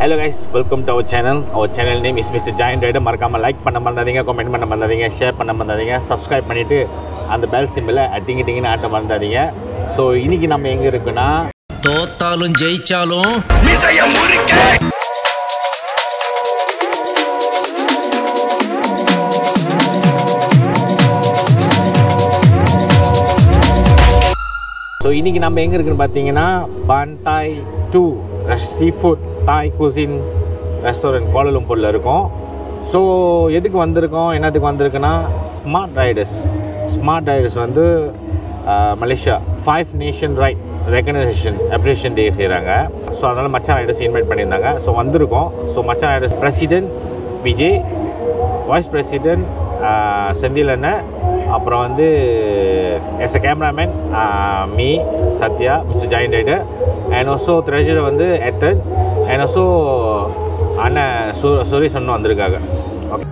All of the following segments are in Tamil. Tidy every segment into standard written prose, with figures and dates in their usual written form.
Hello guys, welcome to our channel. Our channel name is Mr. Giant Rider. மறக்காம லைக் பண்ண மறந்துடாதீங்க, கமெண்ட் பண்ண மறந்துடாதீங்க, ஷேர் பண்ண மறந்துடாதீங்க, சப்ஸ்கிரைப் பண்ணிட்டு அந்த பெல் சிம்பிளை டிங்கின்னு ஆட்ட மறந்துடாதீங்க. ஸோ இன்னைக்கு நம்ம எங்கே இருக்குன்னா, தோத்தாலும் ஜெயிச்சாலும் ஸோ இன்றைக்கி நம்ம எங்கே இருக்குன்னு பார்த்தீங்கன்னா Pantai 2 seafood Thai cuisine restaurant கோலாலம்பூரில் இருக்கோம். ஸோ எதுக்கு வந்திருக்கோம், என்னத்துக்கு வந்திருக்குன்னா ஸ்மார்ட் ரைடர்ஸ் வந்து Malaysia 5 nation ride recognition appreciation day செய்கிறாங்க. ஸோ அதனால் மச்சான் ரைடர்ஸ் இன்வைட் பண்ணியிருந்தாங்க. ஸோ வந்திருக்கோம். So Machan Riders president Vijay, vice president Senthil அண்ணன், அப்புறம் வந்து as a cameraman me Sathya, mister join rider, and also treasurer வந்து எத்தன், அண்ட் ஆல்சோ அண்ணன் சுரேஷ் அண்ணன் வந்திருக்காங்க. ஓகே,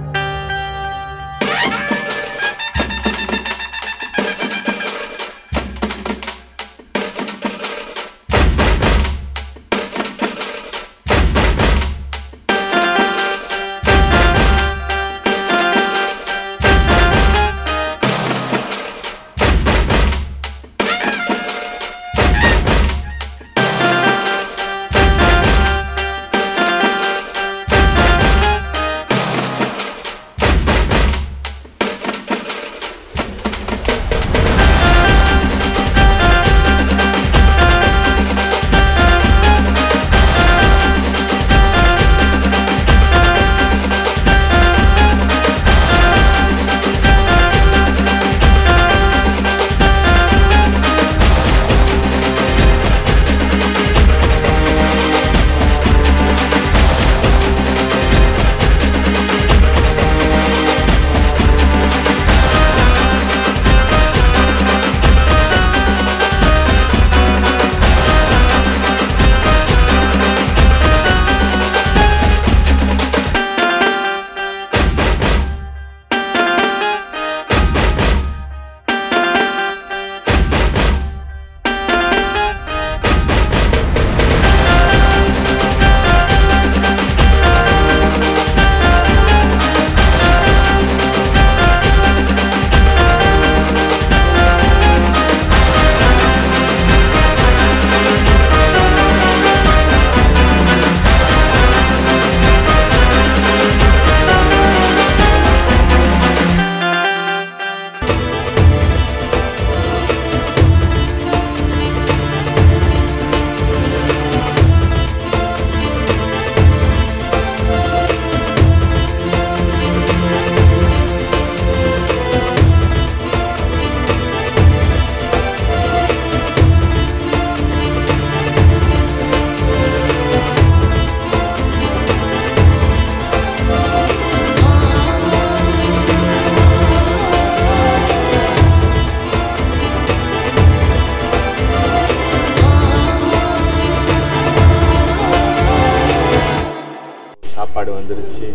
சாப்பாடு வந்துருச்சு.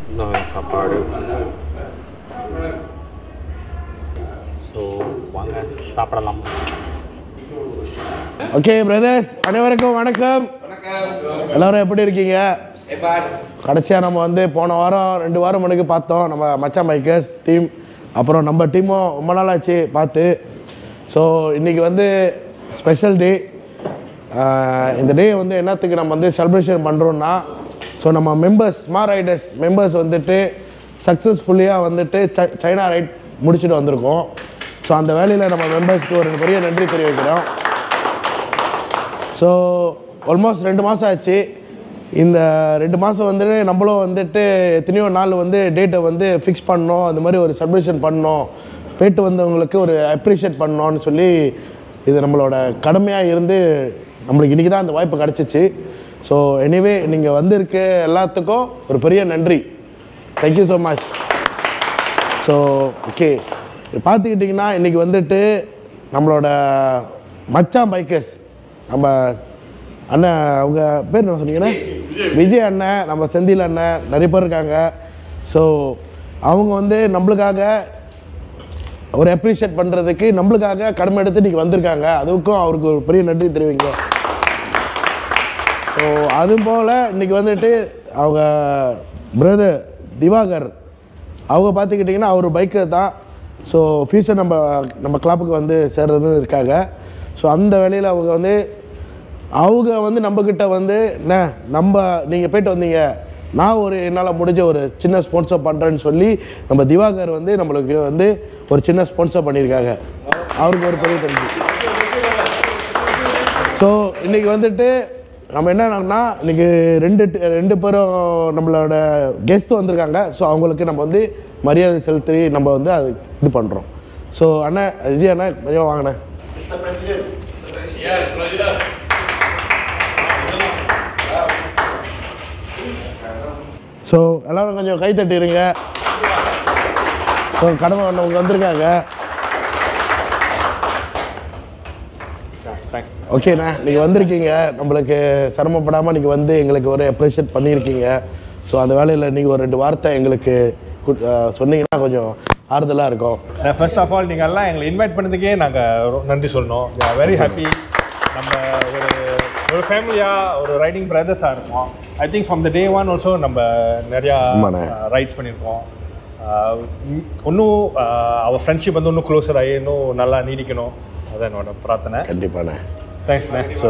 இன்னும் சாப்பாடு. ஸோ வாங்க சாப்பிடலாம். ஓகே பிரதர்ஸ், அனைவருக்கும் வணக்கம். எல்லாரும் எப்படி இருக்கீங்க? கடைசியாக நம்ம வந்து போன வாரம் 2 வாரம் முன்னுக்கு பார்த்தோம் நம்ம மச்சான் பைக்கர்ஸ் டீம். அப்புறம் நம்ம டீமும் ரொம்ப நாள் ஆச்சு பார்த்து. ஸோ இன்றைக்கி வந்து ஸ்பெஷல் டே. இந்த டே வந்து என்னத்துக்கு நம்ம வந்து செலிப்ரேஷன் பண்ணுறோன்னா, ஸோ நம்ம மெம்பர்ஸ் ஸ்மார்ட் ரைடர்ஸ் மெம்பர்ஸ் வந்துட்டு சக்ஸஸ்ஃபுல்லியாக வந்துட்டு சைனா ரைட் முடிச்சுட்டு வந்திருக்கோம். ஸோ அந்த வேலையில் நம்ம மெம்பர்ஸ்க்கு ஒரு பெரிய நன்றி தெரிவிக்கிறோம். ஸோ ஆல்மோஸ்ட் 2 மாதம் ஆச்சு. இந்த 2 மாதம் வந்துட்டு நம்மளும் வந்துட்டு எத்தனையோ நாள் வந்து டேட்டை வந்து ஃபிக்ஸ் பண்ணோம், அந்த மாதிரி ஒரு செலிப்ரேஷன் பண்ணோம், போய்ட்டு வந்தவங்களுக்கு ஒரு அப்ரிஷியேட் பண்ணோன்னு சொல்லி இது நம்மளோட கடமையாக இருந்து நம்மளுக்கு இன்றைக்கி தான் அந்த வாய்ப்பு கிடச்சிச்சு. ஸோ எனிவே நீங்கள் வந்திருக்க எல்லாத்துக்கும் ஒரு பெரிய நன்றி. Thank you so much. So okay, பார்த்துக்கிட்டிங்கன்னா இன்றைக்கி வந்துட்டு நம்மளோட மச்சான் பைக்கர்ஸ், நம்ம அண்ணன், அவங்க பேர் என்ன சொன்னீங்கன்னா விஜய் அண்ணன், நம்ம செந்தில் அண்ணன், நிறைய பேர் இருக்காங்க. ஸோ அவங்க வந்து நம்மளுக்காக ஒரு அப்ரிஷியேட் பண்ணுறதுக்கு நம்மளுக்காக கடமை எடுத்து இன்றைக்கி வந்திருக்காங்க. அதுக்கும் அவருக்கு ஒரு பெரிய நன்றி தெரிவிங்க. ஸோ அது போல் இன்றைக்கி வந்துட்டு அவங்க பிரதர் திவாகர் அவங்க பார்த்துக்கிட்டிங்கன்னா அவர் பைக்கு தான். ஸோ ஃப்யூச்சர் நம்ம கிளப்புக்கு வந்து சேர்றதுன்னு இருக்காங்க. ஸோ அந்த வேலையில் அவங்க வந்து நம்மக்கிட்ட வந்து நீங்கள் போய்ட்டு வந்தீங்க, நான் என்னால் முடிஞ்ச ஒரு சின்ன ஸ்பான்சர் பண்ணுறேன்னு சொல்லி நம்ம திவாகர் வந்து நம்மளுக்கு வந்து ஒரு சின்ன ஸ்பான்சர் பண்ணியிருக்காங்க. அவருக்கு ஒரு பெரிய தெரிஞ்சு. ஸோ இன்றைக்கி வந்துட்டு நம்ம என்னன்னா இன்றைக்கி ரெண்டு பேரும் நம்மளோட கெஸ்ட் வந்திருக்காங்க. ஸோ அவங்களுக்கு நம்ம வந்து மரியாதை செலுத்தி நம்ம வந்து அது இது பண்ணுறோம். ஸோ அண்ணா விஜய் அண்ணா கொஞ்சம் வாங்கண்ணே. ஸோ எல்லோரும் கொஞ்சம் கை தட்டிடுங்க. ஸோ கடமை அவங்க வந்திருக்காங்க. ஓகேண்ணா, நீங்கள் வந்திருக்கீங்க, நம்மளுக்கு சிரமப்படாமல் நீங்கள் வந்து எங்களுக்கு ஒரு அப்ரிஷியேட் பண்ணியிருக்கீங்க. ஸோ அந்த வேலையில் நீங்கள் ஒரு 2 வார்த்தை எங்களுக்கு சொன்னீங்கன்னா கொஞ்சம் ஆறுதலாக இருக்கும். ஃபர்ஸ்ட் ஆஃப் ஆல் நீங்கள் எல்லாம் எங்களை இன்வைட் பண்ணதுக்கே நாங்கள் நன்றி சொல்லணும். We are very happy. நம்ம ஒரு ஃபேமிலியாக ஒரு ரைடிங் பிரதர்ஸாக இருக்கோம். I think from the day one also நம்ம நிறையா ரைட்ஸ் பண்ணியிருக்கோம். இன்னும் அவர் ஃப்ரெண்ட்ஷிப் வந்து இன்னும் க்ளோஸர் ஆகி இன்னும் நல்லா நீடிக்கணும், அதான் என்னோட பிரார்த்தனை. கண்டிப்பாண்ணே. தேங்க்ஸ்ண்ணே. ஸோ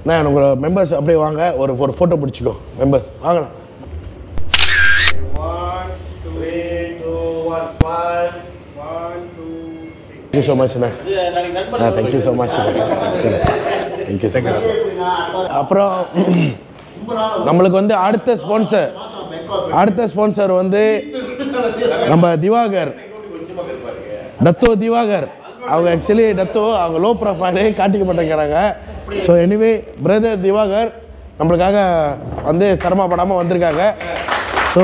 நான் உங்களோட மெம்பர்ஸ் அப்படியே வாங்க, ஒரு ஃபோட்டோ பிடிச்சிக்கோ. மெம்பர்ஸ் வாங்கண்ணா. 1 2 1 5 1 2 Thank you so much. Thank you so much. Thank you so much. அப்புறம் நம்மளுக்கு வந்து அடுத்த ஸ்பான்சர் வந்து நம்ம திவாகர், தத்தோ திவாகர். அவங்க ஆக்சுவலி அவங்க லோ ப்ரொஃபைலே காட்டிக்க மாட்டேங்கிறாங்க. ஸோ எனிவே பிரதர் திவாகர் நம்மளுக்காக வந்து சிரமப்படாமல் வந்திருக்காங்க. So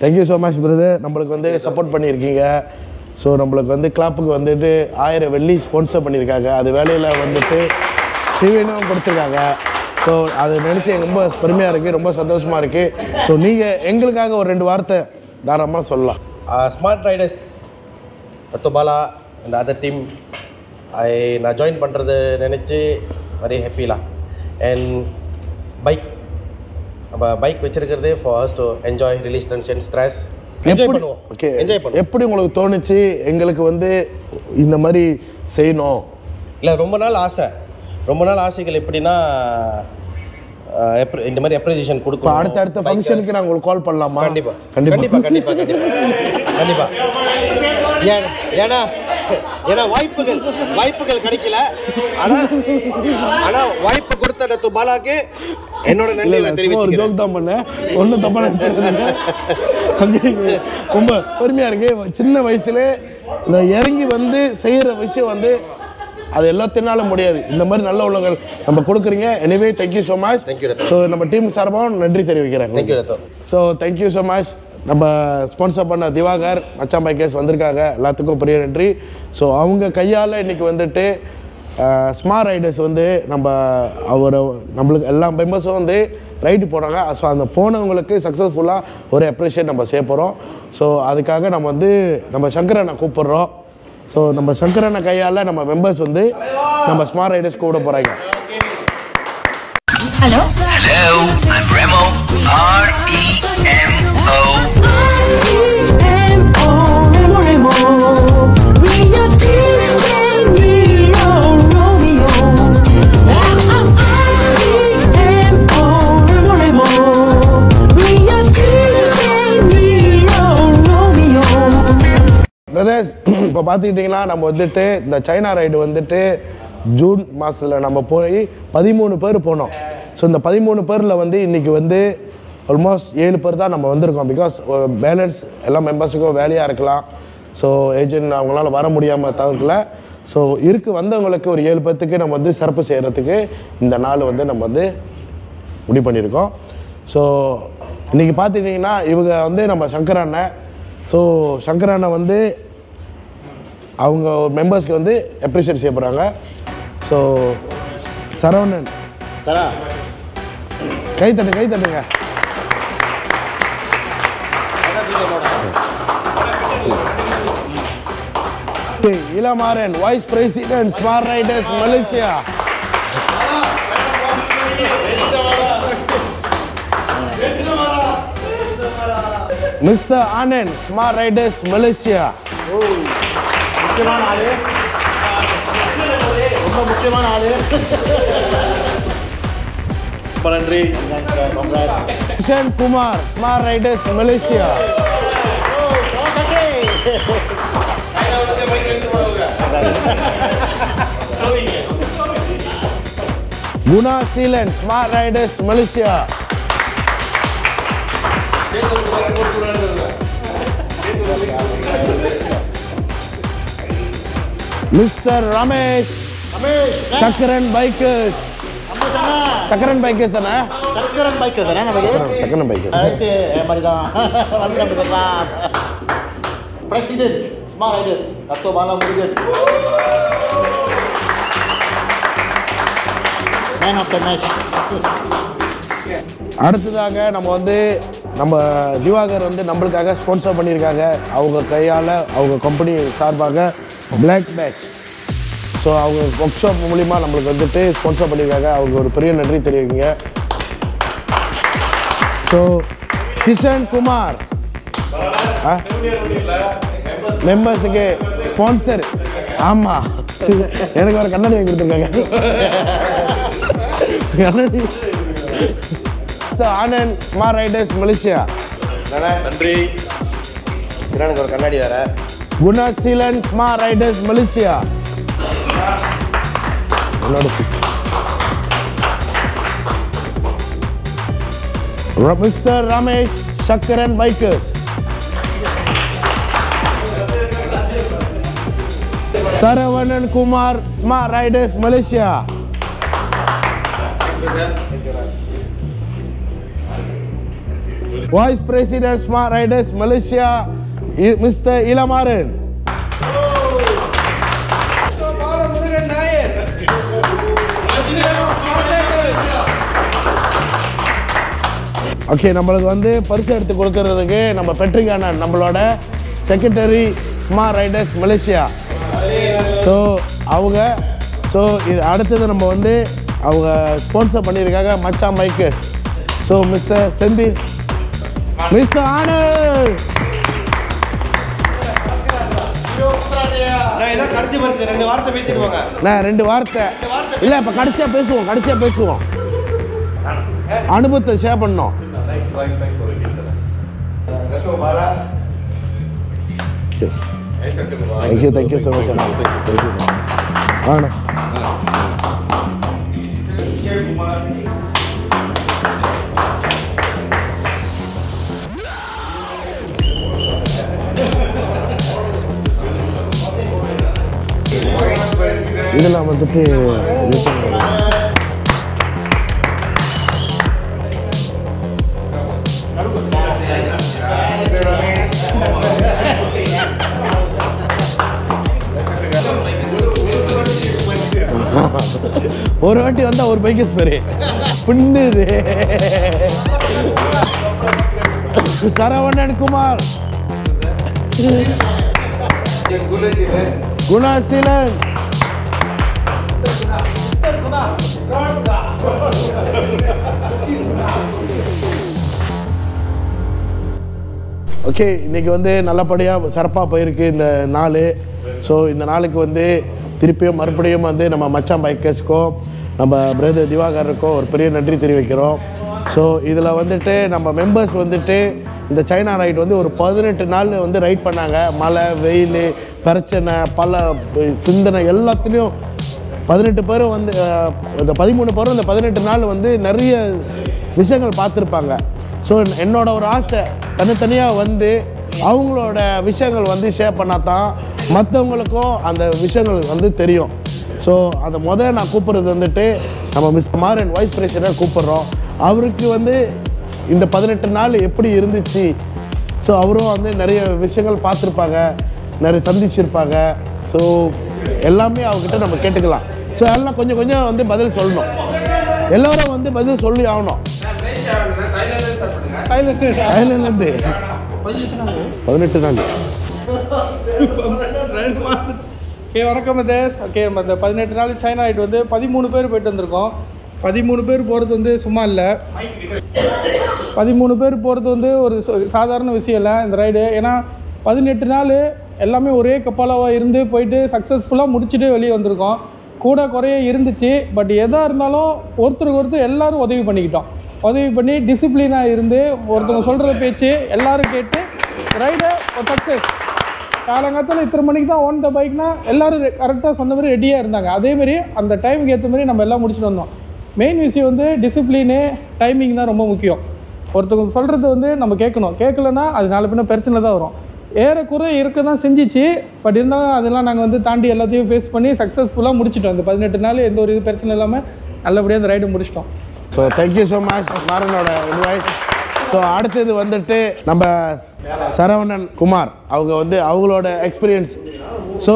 thank you so much brother, நம்மளுக்கு வந்து சப்போர்ட் பண்ணியிருக்கீங்க. ஸோ நம்மளுக்கு வந்து கிளப்புக்கு வந்துட்டு 1000 வெள்ளி ஸ்பான்சர் பண்ணியிருக்காங்க. அது வேலையில் வந்துட்டு சிவினும் கொடுத்துருக்காங்க. ஸோ அதை நினச்சி எனக்கு ரொம்ப பெருமையாக இருக்குது, ரொம்ப சந்தோஷமாக இருக்குது. ஸோ நீங்கள் எங்களுக்காக ஒரு 2 வார்த்தை தாராளமாக சொல்லலாம். ஸ்மார்ட் ரைடர்ஸ் ரத்தோபாலா அண்ட் அதர் டீம் நான் ஜாயின் பண்ணுறது நினச்சி வெரி ஹாப்பிலாம். அண்ட் நம்ம பைக் வச்சுருக்கிறதே for us to enjoy, release tension, stress, enjoy பண்ணுவோம். ஓகே, என்ஜாய் பண்ணுவோம். எப்படி உங்களுக்கு தோணுச்சு எங்களுக்கு வந்து இந்த மாதிரி செய்யணும்? இல்லை, ரொம்ப நாள் ஆசைகள் எப்படின்னா இந்த மாதிரி அப்ரிசியேஷன் கொடுக்கும். அடுத்த ஃபங்க்ஷனுக்கு நான் உங்களுக்கு கால் பண்ணலாமா? கண்டிப்பாக. ஏன்னா வாய்ப்புகள் கிடைக்கல. ஆனால் வாய்ப்பு கொடுத்த துபாலாக்கு என்னோட நன்றியை தெரிவிச்சுக்கிறேன். ஜோக் தான் பண்ணேன், ஒன்றும் தப்பா நினைச்சிருந்தேன். ரொம்ப பெருமையாக இருக்கு. சின்ன வயசுல இந்த இறங்கி வந்து செய்கிற விஷயம் வந்து அது எல்லாத்தினால முடியாது. இந்த மாதிரி நல்ல உள்ளங்கள் நம்ம கொடுக்குறீங்க. Anyway thank you so much. So நம்ம டீம் சார்பாக நன்றி தெரிவிக்கிறேன். So thank you so much. நம்ம ஸ்பான்சர் பண்ண திவாகர், மச்சான் பைக்கர்ஸ் வந்திருக்காங்க, எல்லாத்துக்கும் பெரிய நன்றி. ஸோ அவங்க கையால் இன்றைக்கி வந்துட்டு ஸ்மார்ட் ரைடர்ஸ் வந்து நம்மளுக்கு எல்லா மெம்பர்ஸும் வந்து ரைடு போனாங்க. ஸோ அந்த போனவங்களுக்கு சக்ஸஸ்ஃபுல்லாக ஒரு அப்ரிஷியேட் நம்ம செய்ய போகிறோம். ஸோ அதுக்காக நம்ம சங்கரனை கூப்பிட்றோம். ஸோ நம்ம சங்கரனை கையால் நம்ம மெம்பர்ஸ் வந்து நம்ம ஸ்மார்ட் ரைடர்ஸ் கூட போகிறாங்க. Hello, I'm Remo. R-E-M-O. Remo. We are DJ Romeo. Remo. We are DJ Romeo. Brothers, இப்போ பார்த்துக்கிட்டிங்கன்னா நம்ம வந்துட்டு இந்த சைனா ரைடு வந்துட்டு ஜூன் மாதத்தில் நம்ம போய் 13 பேர் போனோம். ஸோ இந்த 13 பேரில் வந்து இன்றைக்கி வந்து ஆல்மோஸ்ட் 7 பேர் தான் நம்ம வந்திருக்கோம். பிகாஸ் ஒரு பேலன்ஸ் எல்லா மெம்பர்ஸுக்கும் வேலையாக இருக்கலாம். ஸோ ஏஜென்ட் அவங்களால வர முடியாமல் தவிர்க்கல. ஸோ வந்தவங்களுக்கு ஒரு 7 பேர்த்துக்கு நம்ம வந்து சிறப்பு செய்கிறதுக்கு இந்த நாள் வந்து நம்ம வந்து முடிவு பண்ணியிருக்கோம். ஸோ இன்றைக்கி பார்த்துக்கிட்டிங்கன்னா இவங்க வந்து நம்ம சங்கர் அண்ணன். ஸோ சங்கர் அண்ணன் வந்து அவங்க மெம்பர்ஸ்க்கு வந்து அப்ரிஷியேட் செய்ய போகிறாங்க. ஸோ சரவணன் கை தட்டுங்க. Okay, Ilamaran vice president Smart Riders Malaysia. Mister Anand smart Riders Malaysia. முக்கியமான ஆளு, ரொம்ப முக்கியமான ஆளு. ரொம்ப நன்றி. Kishan Kumar Smart Riders Malaysia. Guna Seelan Smart Riders Malaysia. Mister Ramesh Chakkaran bikers. Chakkaran bikers தானே? சக்கரன் பைக்கர்ஸ் தானே நமக்கு? சக்கரன் பைக்கர்ஸ். அடுத்து மாதிரி தான். Welcome to the president Smart Riders Dato Bala Murugan. Man of the match. அடுத்ததாக நம்ம திவாகர் நம்மளுக்காக ஸ்பான்சர் பண்ணியிருக்காங்க. அவங்க கையால் அவங்க கம்பெனி சார்பாக பிளாக் பேட்ச். ஸோ அவங்க ஒர்க் ஷாப் மூலிமா நம்மளுக்கு ஸ்பான்சர் பண்ணியிருக்காங்க. அவங்க ஒரு பெரிய நன்றி தெரிவிங்க. ஸோ கிஷன் குமார் மெம்பர்ஸுக்கு ஸ்பான்சர். ஆமாம், எனக்கு ஒரு கண்ணாடி வாங்கி கொடுத்துருக்காங்க. கண்ணாடி. Anand smart Riders Malaysia. நன்றி. எனக்கு ஒரு கண்ணாடி வேற. Gunaseelan Smart Riders Malaysia. Mister Ramesh Chakkaran bikers. Saravanan Kumar Smart Riders Malaysia. Vice President Smart Riders Malaysia, Mr. Ilamaran. Okay, நம்மளுக்கு பரிசு எடுத்து கொடுக்கறதுக்கு நம்ம பெட்ரிக் அண்ணன் நம்மளோட secretary smart Riders Malaysia. So அவங்க அடுத்தது நம்ம அவங்க ஸ்பான்சர் பண்ணியிருக்காங்க மச்சான் bikers. So mister Senthil, mister Anand. ரெண்டு வார்த்தை இல்லை, இப்போ கடைசியாக பேசுவோம். அனுபவத்தை ஷேர் பண்ணோம். தேங்க்யூ ஸோ மச் அண்ணா. தேங்க்யூ. ஆண்ணா இதெல்லாம் ஒரு வாட்டி வந்தா ஒரு பைக்கஸ் பேரு பின்னுது. சரவணன் குமார், குணசீலன், ஓகே. இன்னைக்கு நல்லபடியாக சிறப்பாக போயிருக்கு இந்த நாள். ஸோ இந்த நாளுக்கு திருப்பியும் மறுபடியும் நம்ம மச்சான் பைக்கர்ஸ்க்கும் நம்ம பிரதர் திவாகருக்கும் ஒரு பெரிய நன்றி தெரிவிக்கிறோம். ஸோ இதில் நம்ம மெம்பர்ஸ் இந்த சைனா ரைட் ஒரு 18 நாள் ரைட் பண்ணாங்க. மழை, வெயில், பிரச்சனை, பல சிந்தனை எல்லாத்துலேயும் 18 பேரும் இந்த 13 பேரும் இந்த 18 நாள் நிறைய விஷயங்கள் பார்த்துருப்பாங்க. ஸோ என்னோட ஒரு ஆசை, தனித்தனியாக அவங்களோட விஷயங்கள் ஷேர் பண்ணால் தான் மற்றவங்களுக்கும் அந்த விஷயங்கள் தெரியும். ஸோ அதை நான் கூப்பிட்றது நம்ம மிஸ்டர் மாரன் வைஸ் பிரசிடென்ட் கூப்பிட்றோம். அவருக்கு இந்த 18 நாள் எப்படி இருந்துச்சு. ஸோ அவரும் நிறைய விஷயங்கள் பார்த்துருப்பாங்க, நிறைய சந்திச்சிருப்பாங்க. ஸோ எல்லாமே அவங்ககிட்ட நம்ம கேட்டுக்கலாம். ஸோ எல்லாம் கொஞ்சம் கொஞ்சம் பதில் சொல்லணும். எல்லோரும் பதில் சொல்லி ஆகணும். தாய்லாந்துலேருந்து 18 நாள் ஓகே வணக்கம் தேஸ். ஓகே நம்ம இந்த 18 நாள் சைனா ரைட் வந்து 13 பேர் போயிட்டு வந்திருக்கோம். 13 பேர் போகிறது வந்து சும்மா இல்லை. 13 பேர் போகிறது வந்து ஒரு சாதாரண விஷயம் இல்லை இந்த ரைடு. ஏன்னா 18 நாள் எல்லாமே ஒரே கப்பாலாவாக இருந்து போயிட்டு சக்ஸஸ்ஃபுல்லாக முடிச்சுட்டு வெளியே வந்திருக்கோம். கூட குறைய இருந்துச்சு. பட் எதாக இருந்தாலும் ஒருத்தருக்கு ஒருத்தர் எல்லோரும் உதவி பண்ணிக்கிட்டோம். உதவி பண்ணி டிசிப்ளினாக இருந்து ஒருத்தவங்க சொல்கிற பேச்சு எல்லோரும் கேட்டு ரைடை ஒரு சக்ஸஸ். காலங்காலத்தில் இத்தனை மணிக்கு தான் ஓன் த பைக்னா எல்லோரும் கரெக்டாக சொன்ன மாதிரி ரெடியாக இருந்தாங்க. அதேமாரி அந்த டைமுக்கு ஏற்ற மாதிரி நம்ம எல்லாம் முடிச்சுட்டு வந்தோம். மெயின் விஷயம் வந்து டிசிப்ளினு, டைமிங் தான் ரொம்ப முக்கியம். ஒருத்தவங்க சொல்கிறது வந்து நம்ம கேட்கணும். கேட்கலன்னா அது நாலு பின்ன பிரச்சனை தான் வரும். ஏறக்குறை இருக்க தான் செஞ்சிச்சு. பட் இருந்தாலும் அதெல்லாம் நாங்கள் வந்து தாண்டி எல்லாத்தையும் ஃபேஸ் பண்ணி சக்ஸஸ்ஃபுல்லாக முடிச்சிட்டோம். இந்த 18 நாள் எந்த ஒரு இது பிரச்சனை இல்லாமல் நல்லபடியாக அந்த ரைடு முடிச்சிட்டோம். ஸோ தேங்க்யூ ஸோ மச் மாறனோட இன்வைஸ். ஸோ அடுத்தது வந்துட்டு நம்ம சரவணன் குமார் அவங்க வந்து அவங்களோட எக்ஸ்பீரியன்ஸ். ஸோ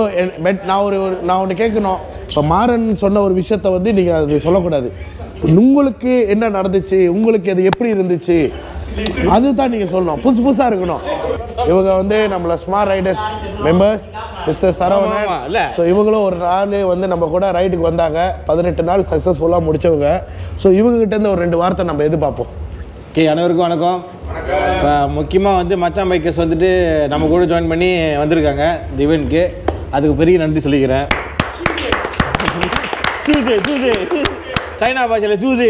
நான் ஒன்று கேட்கணும். இப்போ மாறன் சொன்ன ஒரு விஷயத்த வந்து நீங்கள் அது சொல்லக்கூடாது. உங்களுக்கு என்ன நடந்துச்சு, உங்களுக்கு அது எப்படி இருந்துச்சு, அதுதான் நீங்கள் சொல்லணும். புதுசாக இருக்கணும். இவங்க வந்து நம்மள smart riders members mister Saravanan. So இவங்களும் ஒரு நாள் வந்து நம்ம கூட ரைடுக்கு வந்தாங்க. 18 நாள் சக்ஸஸ்ஃபுல்லாக முடித்தவங்க. ஸோ இவங்ககிட்டேருந்து ஒரு 2 வார்த்தை நம்ம எதிர்பார்ப்போம். ஓகே, அனைவருக்கும் வணக்கம். இப்போ முக்கியமாக வந்து மச்சான் பைக்கர்ஸ் வந்துட்டு நம்ம கூட ஜாயின் பண்ணி வந்திருக்காங்க இந்த ஈவெண்ட்க்கு. அதுக்கு பெரிய நன்றி சொல்லிக்கிறேன். சூசே சைனா பாஷையில் சூசே.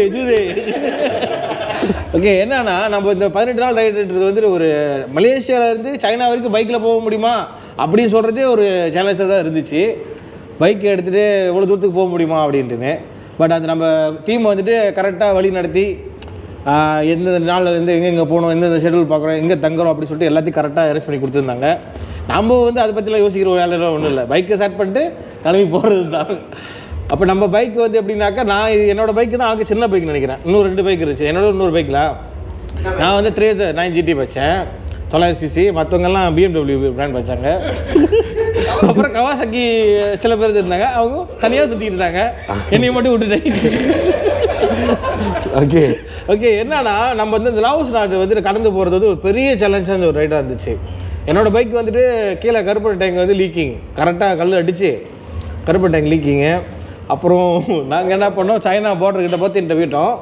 ஓகே, என்னன்னா நம்ம இந்த 18 நாள் ரைடுன்றது வந்துட்டு ஒரு மலேசியாவிலேருந்து சைனா வரைக்கும் பைக்கில் போக முடியுமா அப்படின்னு சொல்கிறதே ஒரு சேலஞ்சாக தான் இருந்துச்சு. பைக் எடுத்துகிட்டு இவ்வளோ தூரத்துக்கு போக முடியுமா அப்படின்ட்டுன்னு. பட் அது நம்ம டீம் வந்துட்டு கரெக்டாக வழி நடத்தி எந்தெந்த நாளில் இருந்து எங்கெங்கே போகணும், எந்தெந்த ஷெட்யூல் பார்க்குறோம், எங்கே தங்குறோம் அப்படின்னு சொல்லிட்டு எல்லாத்தையும் கரெக்டாக அரேஞ்ச் பண்ணி கொடுத்துருந்தாங்க. நம்ம வந்து அதை பற்றிலாம் யோசிக்கிற ஒரு வேலையெல்லாம் ஒன்றும் இல்லை. பைக்கை ஸ்டார்ட் பண்ணிட்டு கிளம்பி போகிறது தான். அப்போ நம்ம பைக் வந்து எப்படின்னாக்கா, நான் இது என்னோடய பைக்கு தான் ஆக சின்ன பைக் நினைக்கிறேன். இன்னும் 2 பைக் இருந்துச்சு என்னோட. இன்னொரு பைக்கில் நான் வந்து த்ரேசர் 9 GT வச்சேன் 900cc. மற்றவங்கெல்லாம் BMW பிராண்ட் வச்சாங்க. அப்புறம் கவாசாக்கி சில பேர் இருந்தாங்க. அவங்க தனியாக சுற்றிட்டு இருந்தாங்க. என்னையை மட்டும் விட்டுட்டேன். ஓகே, என்னன்னா நம்ம வந்து இந்த லாவோஸ் நாடு வந்துட்டு கடந்து போகிறது வந்து ஒரு பெரிய சேலஞ்சான ஒரு ரைடாக இருந்துச்சு. என்னோடய பைக் வந்துட்டு கீழே கருப்பு டேங்க் வந்து லீக்கிங், கரெக்டாக கல் அடித்து கருப்பு டேங்க் லீக்கிங்கு. அப்புறம் நாங்கள் என்ன பண்ணோம், சைனா பார்டர்கிட்ட பார்த்து போயிட்டோம்.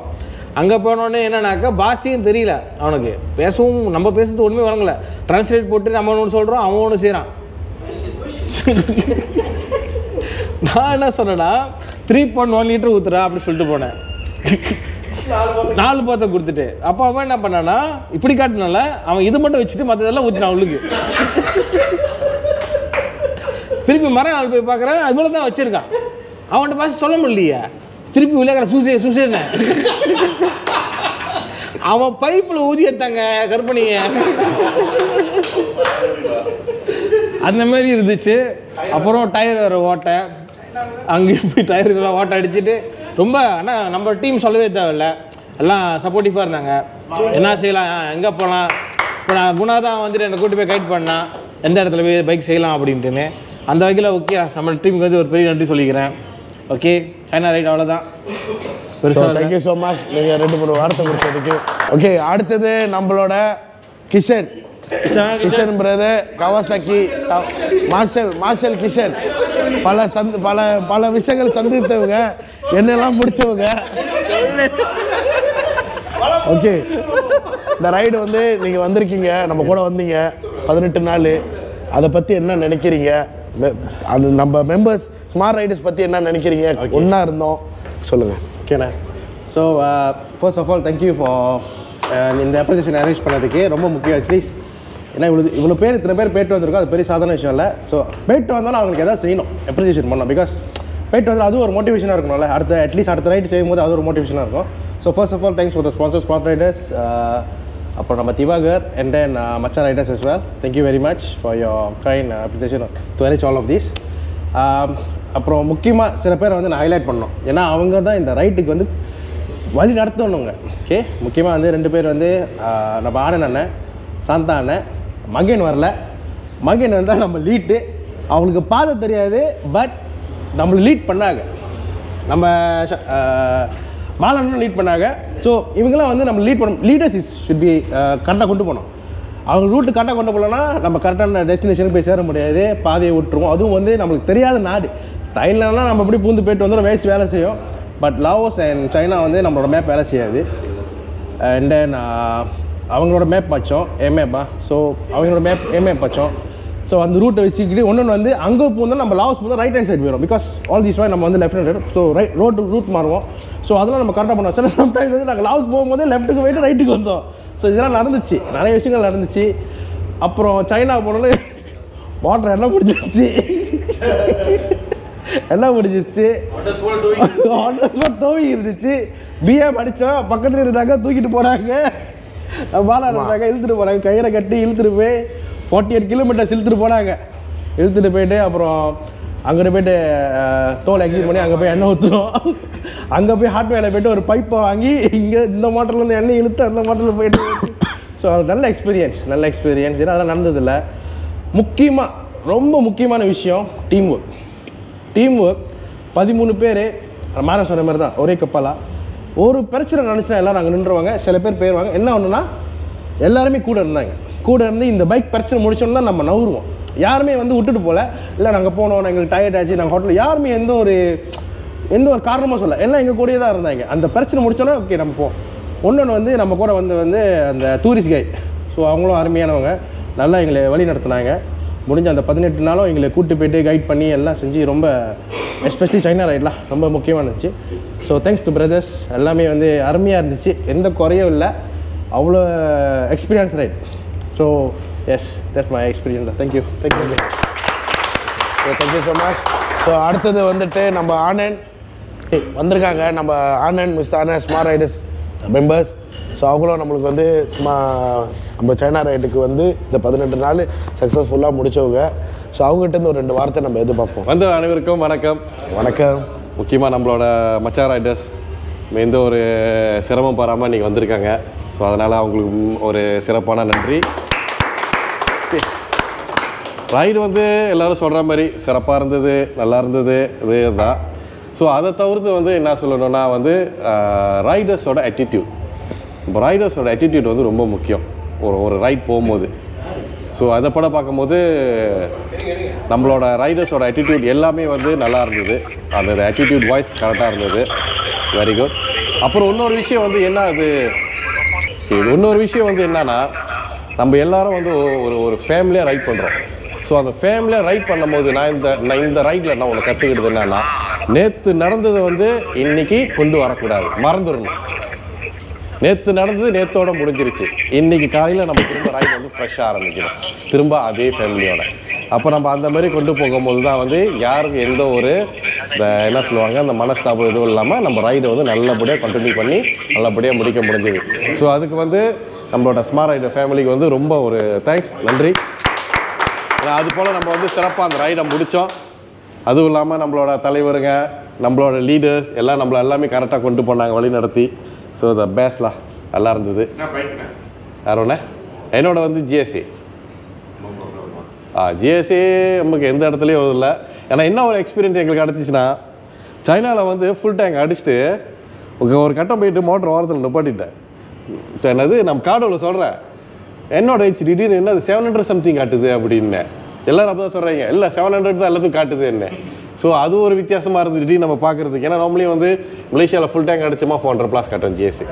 அங்கே போனோடனே என்னன்னாக்கா பாஷையும் தெரியல அவனுக்கு. பேசவும் நம்ம பேசுறது ஒன்றுமே வழங்கலை. ட்ரான்ஸ்லேட் போட்டு நம்ம ஒன்று சொல்கிறோம், அவன் ஒன்று செய்கிறான். நான் என்ன சொன்னேன்னா 3.1 லிட்டர் ஊற்றுறா அப்படின்னு சொல்லிட்டு போனேன். 4 பாத்திரம் கொடுத்துட்டு. அப்போ அவன் என்ன பண்ணானா, இப்படி காட்டினால அவன் இது மட்டும் வச்சுட்டு மற்றதெல்லாம் ஊற்றினான் உள்ளுக்கு. திருப்பி மறுநாள் போய் பார்க்குறேன், இவ்வளோ தான் வச்சுருக்கான். அவன்கிட்ட பாசி சொல்ல முடியலையே. திருப்பி விளையாட சூசேன்னு அவன் பைப்பில் ஊதி எடுத்தாங்க கற்பனைய. அந்த மாதிரி இருந்துச்சு. அப்புறம் டயர் வேறு ஓட்டை, அங்கேயும் போய் டயருக்கெல்லாம் ஓட்டை அடிச்சுட்டு ரொம்ப. ஆனால் நம்ம டீம் சொல்லவே தேவையில்ல, எல்லாம் சப்போர்ட்டிவாக இருந்தாங்க. என்ன செய்யலாம், எங்கே போகலாம். இப்போ நான் குணா தான் வந்துட்டு என்னை கூட்டி போய் கைட் பண்ணான், எந்த இடத்துல போய் பைக் செய்யலாம் அப்படின்ட்டுன்னு. அந்த வகையில் ஓகே, நம்ம டீமுக்கு வந்து ஒரு பெரிய நன்றி சொல்லிக்கிறேன். ஓகே, சைனா ரைட் அவ்வளோதான். தேங்க்யூ ஸோ மச் நீங்கள் 2-3 வார்த்தை கொடுத்ததுக்கு. ஓகே, அடுத்தது நம்மளோட Kishan brother Kawasaki marshal Kishan. பல விஷயங்கள் சந்தித்தவங்க, என்னெல்லாம் முடிச்சவங்க. ஓகே, இந்த ரைடு வந்து நீங்கள் வந்திருக்கீங்க, நம்ம கூட வந்தீங்க 18 நாள். அதை பற்றி என்ன நினைக்கிறீங்க? அது நம்ம மெம்பர்ஸ் ஸ்மார்ட் ரைடர்ஸ் பற்றி என்ன நினைக்கிறீங்க? ஒன்றா இருந்தோம், சொல்லுங்கள். ஓகேண்ணா. So first of all thank you for இந்த அப்ரிசியேஷன் அரேஞ்ச் பண்ணதுக்கு. ரொம்ப முக்கியம் ஆக்சுவலி. ஏன்னா இவ்வளோ பேர் இத்தனை பேர் போய்ட்டு வந்திருக்கோம், அது பெரிய சாதாரண விஷயம் இல்லை. ஸோ போய்ட்டு வந்தாலும் அவங்களுக்கு எதாவது செய்யணும், அப்ரிசியேஷன் பண்ணணும். பிகாஸ் போய்ட்டு வந்து அதுவும் ஒரு மோட்டிவேஷனாக இருக்கணும்ல. அட்லீஸ்ட் அடுத்த ரைடு செய்யும்போது அது ஒரு மோட்டிவேஷனாக இருக்கும். So first of all thanks for the sponsor smart riders. அப்புறம் நம்ம திவாகர் அண்ட் தென் மச்சான் riders as well. Thank you very much for your kind appreciation to arrange all of this. அப்புறம் முக்கியமாக சில பேரை வந்து நான் ஹைலைட் பண்ணணும். ஏன்னா அவங்க தான் இந்த ரைட்டுக்கு வந்து வழி நடத்தணுங்க. ஓகே, முக்கியமாக வந்து 2 பேர் வந்து நம்ம ஆனந்த் அண்ணன், சாந்தா அண்ணன். மகன் வரல. மகன் வந்தால் நம்ம லீட்டு. அவங்களுக்கு பாதை தெரியாது, பட் நம்மளை லீட் பண்ணாங்க. நம்ம மாலனும் லீட் பண்ணாங்க. ஸோ இவங்கெல்லாம் வந்து நம்ம லீட் பண்ண லீடர்ஸ் ஷுட் பி கரெக்டாக கொண்டு போனோம். அவங்க ரூட்டு கரெக்டாக கொண்டு போகலன்னா நம்ம கரெக்டான டெஸ்டினேஷனுக்கு போய் சேர முடியாது, பாதையை விட்டுருவோம். அதுவும் வந்து நம்மளுக்கு தெரியாத நாடு. தாய்லாந்துனா நம்ம எப்படி பூந்து போயிட்டு வந்துடும், வேஸ்ட் வேலை செய்யும். பட் லாவோஸ் அண்ட் சைனா வந்து நம்மளோட மேப் வேலை செய்யாது. அண்ட் தென் அவங்களோட மேப் வச்சோம், எம்ஏப்பா. ஸோ அவங்களோட எம்ஏப் வச்சோம். ஸோ அந்த ரூட்டை வச்சுக்கிட்டு ஒன்று வந்து அங்கே போனால் நம்ம லாவோஸ் போனால் ரைட் ஹேண்ட் சைடு போயிடும். பிகாஸ் ஆல் தீஸ் வாய் நம்ம வந்து லெஃப்ட் ஹேண்ட் ஸோ ரூட் மாறுவோம். ஸோ அதெல்லாம் நம்ம கரெக்டாக பண்ணுவோம். சில சம்டைம்ஸ் வந்து நாங்கள் லாவோஸ் போகும்போதே லெஃப்ட்டுக்கு போயிட்டு ரைட்டுக்கு வந்தோம். ஸோ இதெல்லாம் நடந்துச்சு, நிறைய விஷயங்கள் நடந்துச்சு. அப்புறம் சைனா போனோன்னு வாட்டர் எல்லாம் பிடிச்சிருச்சு, எல்லாம் பிடிச்சிருச்சு, தோவி இருந்துச்சு. பிஏம் அடித்தோம், பக்கத்தில் இருந்தாங்க, தூக்கிட்டு போனாங்க, பாலா இருந்தாங்க, இழுத்துட்டு போனாங்க, கயிறை கட்டி இழுத்துட்டு போய் 48 கிலோமீட்டர்ஸ் இழுத்துட்டு போனாங்க. இழுத்துட்டு போயிட்டு அப்புறம் அங்கிட்டு போய்ட்டு தோல் எக்ஸிட் பண்ணி அங்கே போய் எண்ணெய் ஊற்றுறோம். அங்கே போய் ஹாட் வேலை போய்ட்டு ஒரு பைப்பை வாங்கி இங்கே இந்த மோட்டர்லேருந்து எண்ணெய் இழுத்து அந்த மோட்டரில் போயிட்டு. ஸோ அது நல்ல எக்ஸ்பீரியன்ஸ். ஏன்னா அதெல்லாம் நடந்ததில்லை. முக்கியமாக ரொம்ப முக்கியமான விஷயம் டீம் ஒர்க். 13 பேர் மாற சொன்ன மாதிரி தான், ஒரே கப்பலா. ஒரு பிரச்சனை நினச்சா எல்லோரும் அங்கே நின்றுவாங்க, சில பேர் போயிடுவாங்க. என்ன ஒன்றுனா எல்லாருமே கூட இருந்தாங்க. கூட இருந்து இந்த பைக் பிரச்சனை முடிச்சோன்னா நம்ம நவுருவோம். யாருமே வந்து விட்டுட்டு போகல, இல்லை நாங்கள் போனோம், எங்களுக்கு டயர்ட் ஆச்சு, நாங்கள் ஹோட்டலில் யாருமே எந்த ஒரு காரணமாக சொல்ல, எல்லாம் எங்கள் கூடயே தான் இருந்தாங்க. அந்த பிரச்சனை முடிச்சோன்னா ஓகே நம்ம போவோம். ஒன்று வந்து நம்ம கூட வந்து அந்த டூரிஸ்ட் கைட். ஸோ அவங்களும் அருமையானவங்க, நல்லா எங்களை வழி நடத்தினாங்க. முடிஞ்ச அந்த 18 நாளும் எங்களை கூப்பிட்டு போய்ட்டு கைட் பண்ணி எல்லாம் செஞ்சு ரொம்ப எஸ்பெஷலி சைனா ரைட்லாம் ரொம்ப முக்கியமாக இருந்துச்சு. ஸோ தேங்க்ஸ் டு பிரதர்ஸ், எல்லாமே வந்து அருமையாக இருந்துச்சு, எந்த குறையும் இல்லை, அவ்வளோ experience ride. So yes, that's my experience. Thank you so much. So அடுத்தது வந்துட்டு நம்ம ஆனந்த் வந்திருக்காங்க, நம்ம Anand miss Anand smart riders members. So அவங்களும் நம்மளுக்கு வந்து சும்மா நம்ம சைனா ரைடுக்கு வந்து இந்த 18 நாள் சக்ஸஸ்ஃபுல்லாக முடித்தவங்க. ஸோ அவங்ககிட்ட ஒரு 2 வார்த்தை நம்ம எதிர்பார்ப்போம். வந்து அனைவருக்கும் வணக்கம். முக்கியமாக நம்மளோட மச்சா ரைடர்ஸ் எந்த ஒரு சிரமம் பாராமல் இன்றைக்கி வந்திருக்காங்க. ஸோ அதனால் அவங்களுக்கு ஒரு சிறப்பான நன்றி. ரைடு வந்து எல்லோரும் சொல்கிற மாதிரி சிறப்பாக இருந்தது, நல்லா இருந்தது, இதுதான். ஸோ அதை தவிர்த்து வந்து என்ன சொல்லணும்னா வந்து ரைடர்ஸோட ஆட்டிடியூட். இப்போ ரைடர்ஸோட ஆட்டிடியூட் வந்து ரொம்ப முக்கியம் ஒரு ரைட் போகும்போது. ஸோ அதை பட பார்க்கும்போது நம்மளோட ரைடர்ஸோட ஆட்டிடியூட் எல்லாமே வந்து நல்லா இருந்தது. அந்த ஆட்டிடியூட் வாய்ஸ் கரெக்டாக இருந்தது. Very good. அப்புறம் இன்னொரு விஷயம் வந்து என்னன்னா நம்ம எல்லாரும் வந்து ஒரு ஃபேமிலியாக ரைட் பண்ணுறோம். ஸோ அந்த ஃபேமிலியாக ரைட் பண்ணும்போது நான் இந்த ரைட்டில் நான் ஒன்று கற்றுக்கிட்டது என்னன்னா, நேற்று நடந்ததை வந்து இன்றைக்கி கொண்டு வரக்கூடாது, மறந்துடணும். நேற்று நடந்தது நேற்றோட முடிஞ்சிருச்சு. இன்றைக்கி காலையில் நம்ம திரும்ப ரைட் வந்து ஃப்ரெஷ்ஷாக ஆரம்பிக்கணும், திரும்ப அதே ஃபேமிலியோட. அப்போ நம்ம அந்த மாதிரி கொண்டு போகும்போது தான் வந்து யாருக்கு எந்த ஒரு என்ன சொல்லுவாங்க அந்த மனஸ்தாபம் எதுவும் இல்லாமல் நம்ம ரைடை வந்து நல்லபடியாக கண்டினியூ பண்ணி நல்லபடியாக முடிக்க முடிஞ்சது. ஸோ அதுக்கு வந்து நம்மளோட ஸ்மார்ட் ரைடர் ஃபேமிலிக்கு வந்து ரொம்ப ஒரு தேங்க்ஸ், நன்றி. அது போல் நம்ம வந்து சிறப்பாக அந்த ரைடை முடித்தோம். அதுவும் இல்லாமல் நம்மளோட தலைவருங்க, நம்மளோட லீடர்ஸ் எல்லாம் நம்மளை எல்லாமே கரெக்டாக கொண்டு போனாங்க, வழி நடத்தி. ஸோ த பேஸ்லாம் நல்லா இருந்தது. யார் ஒன்று என்னோட வந்து ஜிஎஸ்சி நமக்கு எந்த இடத்துலையும் இல்லை. ஏன்னா என்ன ஒரு எக்ஸ்பீரியன்ஸ் எங்களுக்கு கிடச்சிச்சின்னா, சைனாவில் வந்து ஃபுல் டேங்க் அடிச்சுட்டு ஒரு கட்டம் போயிட்டு மோட்டர் ஓரத்தில் நிப்பாட்டிட்டேன். இப்போ என்னது நம்ம காடோவில் சொல்கிறேன், என்னோட திடீர்னு என்னது 700 சம்திங் காட்டுது அப்படின்னு எல்லோரும் அப்போ தான் சொல்கிறாங்க. இல்லை 700 தான் எல்லாத்துக்கும் காட்டுது என்ன. ஸோ அது ஒரு வித்தியாசமாக இருந்தது திடீர்னு நம்ம பார்க்குறதுக்கு. ஏன்னா நார்மலி வந்து மலேசியாவில் ஃபுல் டேங்க் அடிச்சோமா 400+ காட்டும் ஜிஎஸ்சி.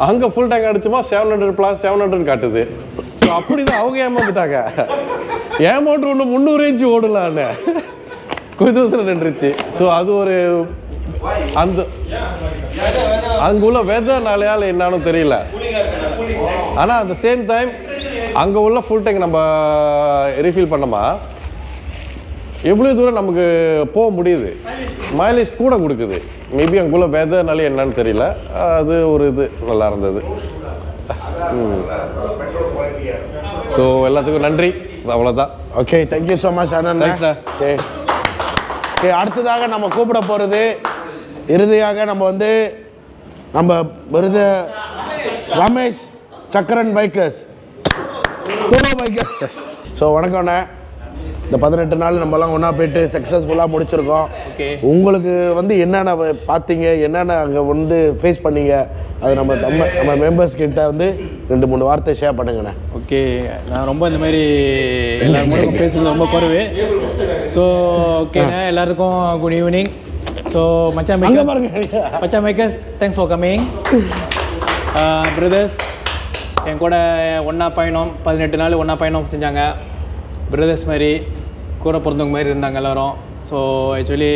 அங்கே ஃபுல் டேங்க் அடிச்சோமா 700+ காட்டுது. ஸோ அப்படி தான் அவங்க ஏமாந்துட்டாங்க. ஏன் மோட்ரு ஒன்று 300 இன்ச்சு ஓடலான்னு கொஞ்சம் தூரத்தில் நின்றுச்சு. ஸோ அது ஒரு அங்கே உள்ள வெதர்னாலையால் என்னான்னு தெரியல. ஆனால் அந்த சேம் டைம் அங்கே உள்ள ஃபுல் டேங்க் நம்ம ரீஃபில் பண்ணோமா எவ்வளோ தூரம் நமக்கு போக முடியுது, மைலேஜ் கூட கொடுக்குது. மேபி அங்குள்ள வெதர்னாலே என்னன்னு தெரியல. அது ஒரு இது நல்லா இருந்தது. ஸோ எல்லாத்துக்கும் நன்றி, அவ்வளோதான். ஓகே, தேங்க்யூ ஸோ மச் அண்ணா. ஓகே, அடுத்ததாக நம்ம கூப்பிட போகிறது இறுதியாக நம்ம வந்து நம்ம விருது ரமேஷ் சக்கரன் பைக்கர்ஸ் ஸோ வணக்கம்ண்ணே. இந்த 18 நாள் நம்மலாம் ஒன்றா போயிட்டு சக்ஸஸ்ஃபுல்லாக முடிச்சிருக்கோம். ஓகே. உங்களுக்கு வந்து என்னென்ன பார்த்தீங்க, என்னென்ன அங்கே வந்து ஃபேஸ் பண்ணீங்க, அது நம்ம மெம்பர்ஸ் கிட்ட வந்து 2-3 வார்த்தை ஷேர் பண்ணுங்கண்ணே. ஓகே, நான் ரொம்ப இந்த மாதிரி எல்லாருக்கும் பேசுகிறது ரொம்ப குறைவு. ஸோ ஓகேண்ணே, எல்லாருக்கும் good evening. So Machan makers thanks for coming. Brothers என் கூட ஒன்றா பயணம் 18 நாள் ஒன்றா பயணம் செஞ்சாங்க. பிரதர்ஸ் மாதிரி கூட பிறந்தவங்க மாதிரி இருந்தாங்க எல்லோரும். ஸோ ஆக்சுவலி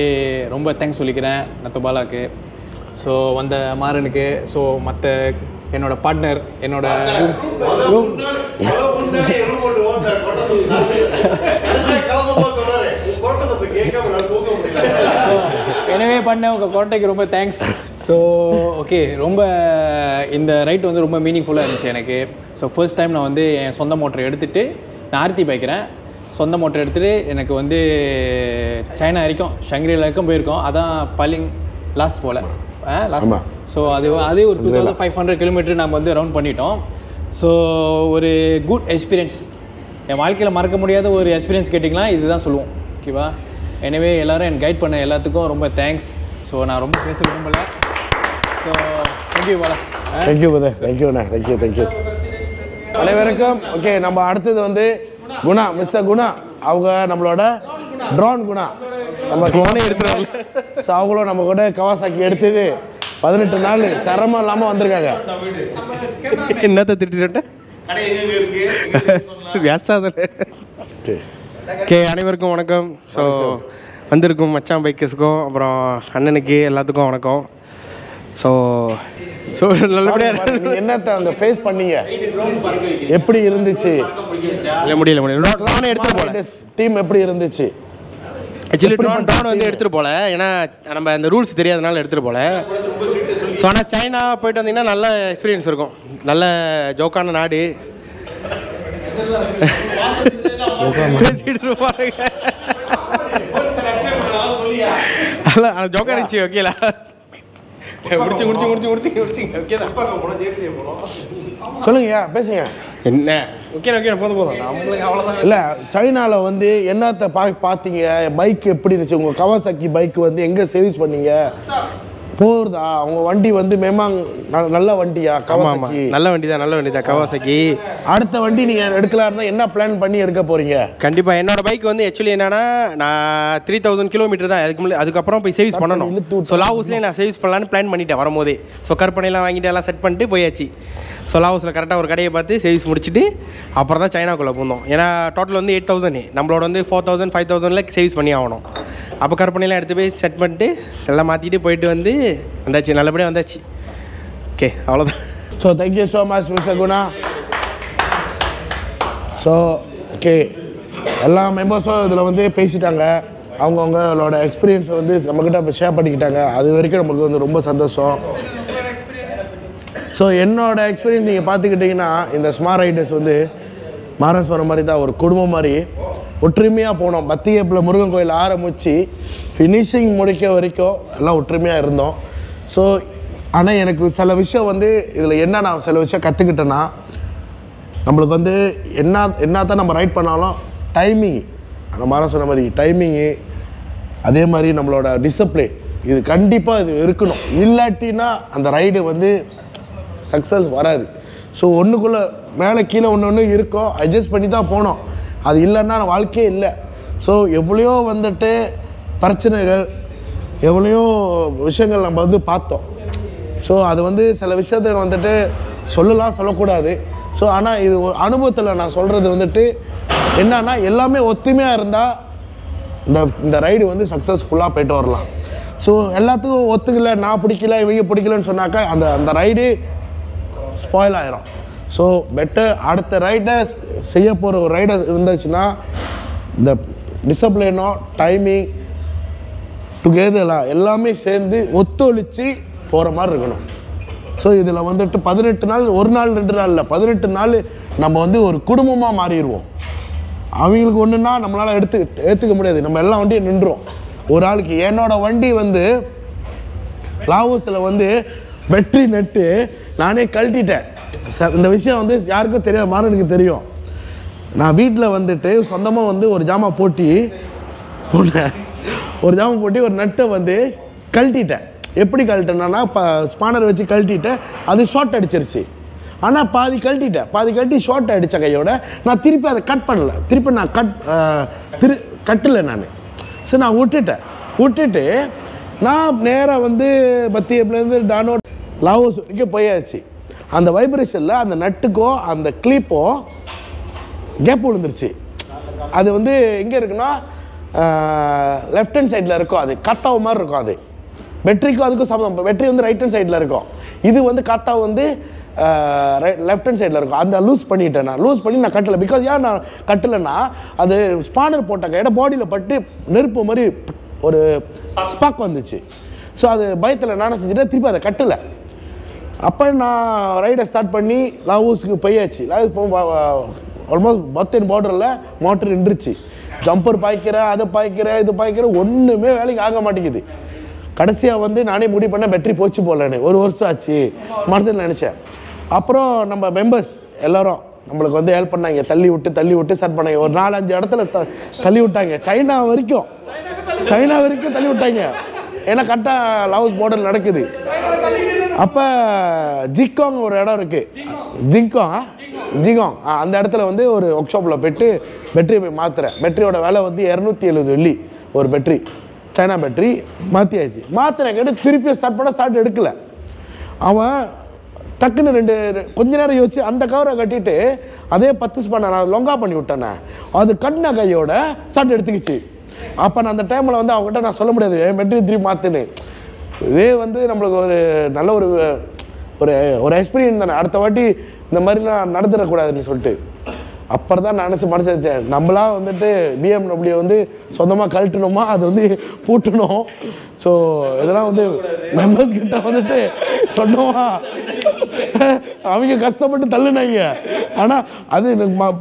ரொம்ப தேங்க்ஸ் சொல்லிக்கிறேன் நத்துபாலாக்கு, ஸோ வந்த மாறனுக்கு, ஸோ மற்ற என்னோட பார்ட்னர், என்னோட ரூம் எனவே பண்ண உங்கள் கோட்டைக்கு ரொம்ப தேங்க்ஸ். ஸோ ஓகே, ரொம்ப இந்த ரைட் வந்து ரொம்ப மீனிங்ஃபுல்லாக இருந்துச்சு எனக்கு. ஸோ ஃபர்ஸ்ட் டைம் நான் வந்து என் சொந்த மோட்டரை எடுத்துகிட்டு நான் ஆர்த்தி பைக்கிறேன். சொந்த மோட்டர் எடுத்துகிட்டு எனக்கு வந்து சைனா வரைக்கும் ஷங்க்ரிலா வரைக்கும் போயிருக்கோம். அதான் பலிங் லாஸ்ட் போல் லாஸ்ட். ஸோ அதே ஒரு 2500 கிலோமீட்டர் நம்ம வந்து ரவுண்ட் பண்ணிட்டோம். ஸோ ஒரு குட் எக்ஸ்பீரியன்ஸ், என் வாழ்க்கையில் மறக்க முடியாத ஒரு எக்ஸ்பீரியன்ஸ் கேட்டிங்களா இதுதான் சொல்லுவோம். ஓகேவா? எனவே எல்லோரும் என் கைட் பண்ண எல்லாத்துக்கும் ரொம்ப தேங்க்ஸ். ஸோ நான் ரொம்ப பேச விரும்பல. So thank you Bala. Thank you brother. தேங்க்யூண்ணா. தேங்க்யூ. அனைவருக்கும் ஓகே. நம்ம அடுத்தது வந்து குணா, மிஸ்டர் குணா. அவங்க நம்மளோட ட்ரோன் குணா, நம்ம ட்ரோனே எடுத்துருவாங்க. ஸோ அவங்களும் நம்ம கூட கவாசாக்கி எடுத்துட்டு 18 நாள் சிரமம் இல்லாமல் வந்திருக்காங்க. என்னத்தை திட்டுட்டேன் வியாசாதனை. ஓகே, அனைவருக்கும் வணக்கம். ஸோ வந்திருக்கும் மச்சான் பைக்கர்ஸுக்கும் அப்புறம் அண்ணனுக்கு எல்லாத்துக்கும் வணக்கம். ஸோ நல்லபடியாக என்னத்தை அங்கே ஃபேஸ் பண்ணீங்க, எப்படி இருந்துச்சு? முடியல ட்ரோனை எடுத்துகிட்டு போல டீம் எப்படி இருந்துச்சு? ஆக்சுவலி ட்ரோன் வந்து எடுத்துகிட்டு போகல, ஏன்னா நம்ம அந்த ரூல்ஸ் தெரியாதனால எடுத்துகிட்டு போகல. ஸோ ஆனால் சைனா போயிட்டு வந்தீங்கன்னா நல்ல எக்ஸ்பீரியன்ஸ் இருக்கும். நல்ல ஜோக்கான நாடு. பேசிட்டு இருப்பாங்க. ஜோக்கா இருந்துச்சு. ஓகேலா, சொல்லுங்க, பேசுங்க. என்ன ஓகே போதும் நம்மளுக்கு அவ்வளோதான். இல்லை, சைனாவில் வந்து என்னத்தை பார்த்தீங்க, பைக் எப்படி இருந்துச்சு? உங்கள் கவாசாக்கி பைக் வந்து எங்கே சர்வீஸ் பண்ணீங்க? போகுதா அவங்க வண்டி வந்து மேமாங் நல்ல வண்டியா? கவாசாக்கி நல்ல வண்டி தான் கவாசாக்கி. அடுத்த வண்டி நீங்கள் எடுக்கலாம் இருந்தால் என்ன பிளான் பண்ணி எடுக்க போகிறீங்க? கண்டிப்பாக என்னோட பைக் வந்து ஆக்சுவலி என்னன்னா, நான் 3000 கிலோமீட்டர் தான் அதுக்கப்புறம் போய் சர்வீஸ் பண்ணணும். ஸோ லாவோஸ்லேயே நான் சர்வீஸ் பண்ணலான்னு பிளான் பண்ணிட்டேன் வரும்போதே. ஸோ கற்பனையெல்லாம் வாங்கிட்டு எல்லாம் செட் பண்ணிட்டு போயாச்சு. ஸோ லாவோஸில் கரெக்டாக ஒரு கடையை பார்த்து சர்வீஸ் முடிச்சுட்டு அப்புறம் தான் சைனாக்குள்ளே போனோம். ஏன்னா டோட்டல் வந்து 8000, நம்மளோட வந்து 4000 5000 சர்வீஸ் பண்ணி ஆகணும். அப்போ கற்பனையெல்லாம் எடுத்து போய் செட் பண்ணிட்டு எல்லாம் மாற்றிட்டு போயிட்டு வந்து வந்தாச்சு, நல்லபடியாக வந்தாச்சு. ஓகே, அவ்வளோதான். So thank you so much mister Guna. So okay, எல்லா மெம்பர்ஸும் இதில் வந்து பேசிட்டாங்க. அவங்கவுங்களோட எக்ஸ்பீரியன்ஸை வந்து நம்மக்கிட்ட ஷேர் பண்ணிக்கிட்டாங்க. அது வரைக்கும் நமக்கு வந்து ரொம்ப சந்தோஷம். ஸோ என்னோட எக்ஸ்பீரியன்ஸ் நீங்கள் பார்த்துக்கிட்டிங்கன்னா, இந்த ஸ்மார்ட் ரைடர்ஸ் வந்து மாரன் சொன்ன மாதிரி தான், ஒரு குடும்பம் மாதிரி ஒற்றுமையாக போனோம். பத்தியப்பில் முருகன் கோயில் ஆரம்பித்து ஃபினிஷிங் முடிக்க வரைக்கும் எல்லாம் ஒற்றுமையாக இருந்தோம். ஸோ ஆனால் எனக்கு சில விஷயம் வந்து இதில் என்ன நான் சில விஷயம் கற்றுக்கிட்டேன்னா, நம்மளுக்கு வந்து என்னத்தான் நம்ம ரைட் பண்ணாலும் டைமிங், அந்த மாரன் சொன்ன மாதிரி டைமிங்கு, அதே மாதிரி நம்மளோட டிசிப்ளின், இது கண்டிப்பாக இது இருக்கணும். இல்லாட்டினா அந்த ரைடு வந்து சக்ஸஸ் வராது. ஸோ ஒன்றுக்குள்ளே மேலே கீழே ஒன்று இருக்கும், அட்ஜஸ்ட் பண்ணி தான் போனோம். அது இல்லைன்னா வாழ்க்கையே இல்லை. ஸோ எவ்வளையோ வந்துட்டு பிரச்சனைகள், எவ்வளையோ விஷயங்கள் நம்ம வந்து பார்த்தோம். ஸோ அது வந்து சில விஷயத்தை வந்துட்டு சொல்லக்கூடாது. ஸோ ஆனால் இது அனுபவத்தில் நான் சொல்கிறது வந்துட்டு என்னன்னா, எல்லாமே ஒத்துமையாக இருந்தால் இந்த ரைடு வந்து சக்ஸஸ்ஃபுல்லாக போய்ட்டு வரலாம். ஸோ எல்லாத்துக்கும் ஒத்துக்கலை, நான் பிடிக்கல, இவங்க பிடிக்கலன்னு சொன்னாக்கா அந்த ரைடு ஸ்பாயில் ஆயிரும். ஸோ பெட்டர் அடுத்த ரைடர்ஸ் செய்ய போகிற ஒரு ரைடர் இருந்துச்சுன்னா, இந்த டிசிப்ளினோ டைமிங் டுகெதராக எல்லாமே சேர்ந்து ஒத்துழைச்சி போகிற மாதிரி இருக்கணும். ஸோ இதில் வந்துட்டு 18 நாள், ஒரு நாள் 2 நாள் இல்லை, 18 நாள் நம்ம வந்து ஒரு குடும்பமாக மாறிடுவோம். அவங்களுக்கு ஒன்றுன்னா நம்மளால் ஏற்றுக்க முடியாது. நம்ம எல்லா வண்டியும் நின்றுரும். ஒரு ஆளுக்கு என்னோடய வண்டி வந்து லாவோஸில் வந்து பேட்டரி நெட்டு நானே கழட்டிட்டேன். இந்த விஷயம் வந்து யாருக்கும் தெரியாது, மாறனுக்கு தெரியும். நான் வீட்டில் வந்துட்டு சொந்தமாக வந்து ஒரு ஜாமா போட்டி போனேன். ஒரு ஜாமா போட்டி ஒரு நட்டை வந்து கழட்டிட்டேன். எப்படி கழட்டினேன்னா ஸ்பானர் வச்சு கழட்டிட்டேன். அது ஷார்ட் அடிச்சிருச்சு. ஆனால் பாதி கழட்டி ஷார்ட் அடித்த கையோட நான் திருப்பி அதை கட் பண்ணல. திருப்பி நான் கட்டலை நான். சரி நான் விட்டுட்டு நான் நேராக வந்து பத்தியம்லேருந்து டானோ லாவோஸ் வரைக்கும் போயாச்சு. அந்த வைப்ரேஷனில் அந்த நட்டுக்கோ அந்த கிளிப்போ கேப் விழுந்துருச்சு. அது வந்து எங்கே இருக்குன்னா லெஃப்ட் ஹேண்ட் சைடில் இருக்கும். அது கத்தாவு மாதிரி இருக்கும். அது பேட்டரிக்கும் அதுக்கும் சம்மந்தம். பேட்டரி வந்து ரைட் ஹேண்ட் சைடில் இருக்கும். இது வந்து கத்தாவு வந்து லெஃப்ட் ஹேண்ட் சைடில் இருக்கும். அந்த லூஸ் பண்ணிட்டேன். லூஸ் பண்ணி நான் கட்டலை. பிகாஸ் ஏன் நான் கட்டலைன்னா அது ஸ்பானர் போட்ட கையோட பாடியில் பட்டு நெருப்பு மாதிரி ஒரு ஸ்பாக் வந்துச்சு. ஸோ அது பயத்தில் நானே செஞ்சுட்டு திருப்பி அதை கட்டலை. அப்போ நான் ரைடை ஸ்டார்ட் பண்ணி லாவோஸுக்கு போயாச்சு. லாவோஸ் போக ஆல்மோஸ்ட் பத்தின் பார்டரில் மோட்டர் நின்றுச்சு. ஜம்பர் பாய்க்கிறேன், அதை பாய்க்கிறேன், இது பாய்க்கிறேன், ஒன்றுமே வேலைக்கு ஆக மாட்டேங்குது. கடைசியாக வந்து நானே முடிவு பண்ண பேட்டரி போச்சு போலன்னு. 1 வருஷம் ஆச்சு மனசில் நினச்சேன். அப்புறம் நம்ம மெம்பர்ஸ் எல்லோரும் நம்மளுக்கு வந்து ஹெல்ப் பண்ணாங்க. தள்ளி விட்டு ஸ்டார்ட் பண்ணாங்க. ஒரு 4-5 இடத்துல தள்ளி விட்டாங்க. சைனா வரைக்கும் தள்ளி விட்டாங்க. ஏன்னா கரெக்டாக லாவோஸ் பார்டர் நடக்குது. அப்போ ஜிக்காங் ஒரு இடம் இருக்குது. ஜிகாங் அந்த இடத்துல வந்து ஒரு ஒர்க் ஷாப்பில் போய்ட்டு பேட்டரியை போய் மாற்றுறேன். பேட்டரியோட விலை வந்து 270 வெள்ளி ஒரு பேட்டரி. சைனா பேட்டரி மாற்றுறேன் கேட்டு திருப்பி ஸ்டார்ட் எடுக்கலை. அவன் டக்குன்னு கொஞ்ச நேரம் யோசிச்சு அந்த கவரை கட்டிட்டு அதே 10 ஸ்பானர் நான் லொங்கா பண்ணி விட்டேனே. அது கட்டின கையோட ஸ்டார்ட் எடுத்துக்கிச்சு. அப்போ நான் அந்த டைமில் வந்து அவங்ககிட்ட நான் சொல்ல முடியாது என் பேட்டரி திருப்பி மாற்றுன்னு. இதே வந்து நம்மளுக்கு ஒரு நல்ல ஒரு எக்ஸ்பீரியன்ஸ் தானே. அடுத்த வாட்டி இந்த மாதிரிலாம் நடந்துடக்கூடாதுன்னு சொல்லிட்டு அப்புறம் தான் நினச்சி மனசேன். நம்மளா வந்துட்டு BMW வந்து சொந்தமாக கழட்டணுமா, அது வந்து பூட்டணும். ஸோ இதெல்லாம் வந்து மெம்பர்ஸ் கிட்ட வந்துட்டு சொன்னோமா அவங்க கஷ்டப்பட்டு தள்ளுனாங்க. ஆனால் அது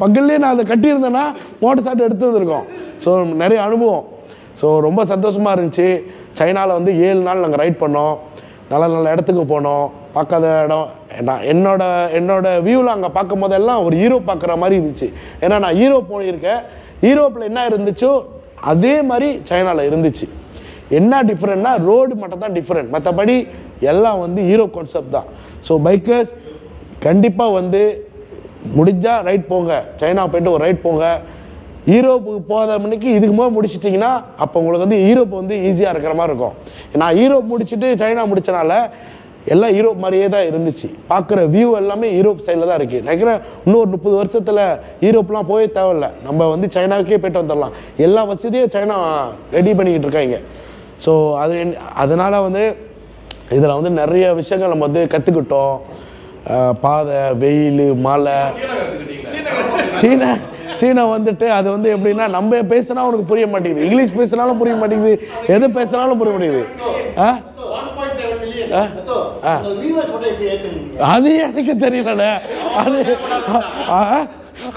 பக்கத்துலேயே நான் அதை கட்டியிருந்தேன்னா மோட்டர் சாட்டு எடுத்து வந்திருக்கோம். ஸோ நிறைய அனுபவம். ஸோ ரொம்ப சந்தோஷமாக இருந்துச்சு. சைனாவில் வந்து 7 நாள் நாங்கள் ரைட் பண்ணோம். நல்ல இடத்துக்கு போனோம். பார்க்காத இடம் நான் என்னோட வியூவில் அங்கே பார்க்கும் போதெல்லாம் ஒரு யூரோப் பார்க்குற மாதிரி இருந்துச்சு. ஏன்னா நான் யூரோப் போயிருக்கேன். யூரோப்பில் என்ன இருந்துச்சோ அதே மாதிரி சைனாவில் இருந்துச்சு. என்ன டிஃப்ரெண்ட்னா ரோடு மட்டும் தான் டிஃப்ரெண்ட். மற்றபடி எல்லாம் வந்து யூரோப் கான்செப்ட் தான். ஸோ பைக்கர்ஸ் கண்டிப்பாக வந்து முடிஞ்சால் ரைட் போங்க. சைனா போய்ட்டு ஒரு ரைட் போங்க. யூரோப்புக்கு போகாத மணிக்கு இதுக்கு மேலே முடிச்சிட்டிங்கன்னா அப்போ உங்களுக்கு வந்து யூரோப் வந்து ஈஸியாக இருக்கிற மாதிரி இருக்கும். நான் யூரோப் முடிச்சுட்டு சைனா முடித்தனால எல்லாம் யூரோப் மாதிரியே தான் இருந்துச்சு. பார்க்குற வியூ எல்லாமே யூரோப் சைடில் தான் இருக்குது. நினைக்கிறேன் இன்னொரு 30 வருஷத்தில் யூரோப்லாம் போயே தேவையில்லை. நம்ம வந்து சைனாவுக்கே போய்ட்டு வந்துடலாம். எல்லா வசதியும் சைனா ரெடி பண்ணிக்கிட்டு இருக்காங்க. ஸோ அதனால் வந்து இதில் வந்து நிறைய விஷயங்கள் நம்ம வந்து கற்றுக்கிட்டோம். பாதை, வெயில், மழை. சீனா வந்துட்டு அது வந்து எப்படின்னா நம்ம பேசினா உனக்கு புரிய மாட்டேங்குது. இங்கிலீஷ் பேசினாலும் புரிய மாட்டேங்குது. எது பேசினாலும் புரிய மாட்டேங்குது. அது எனக்கு தெரியல.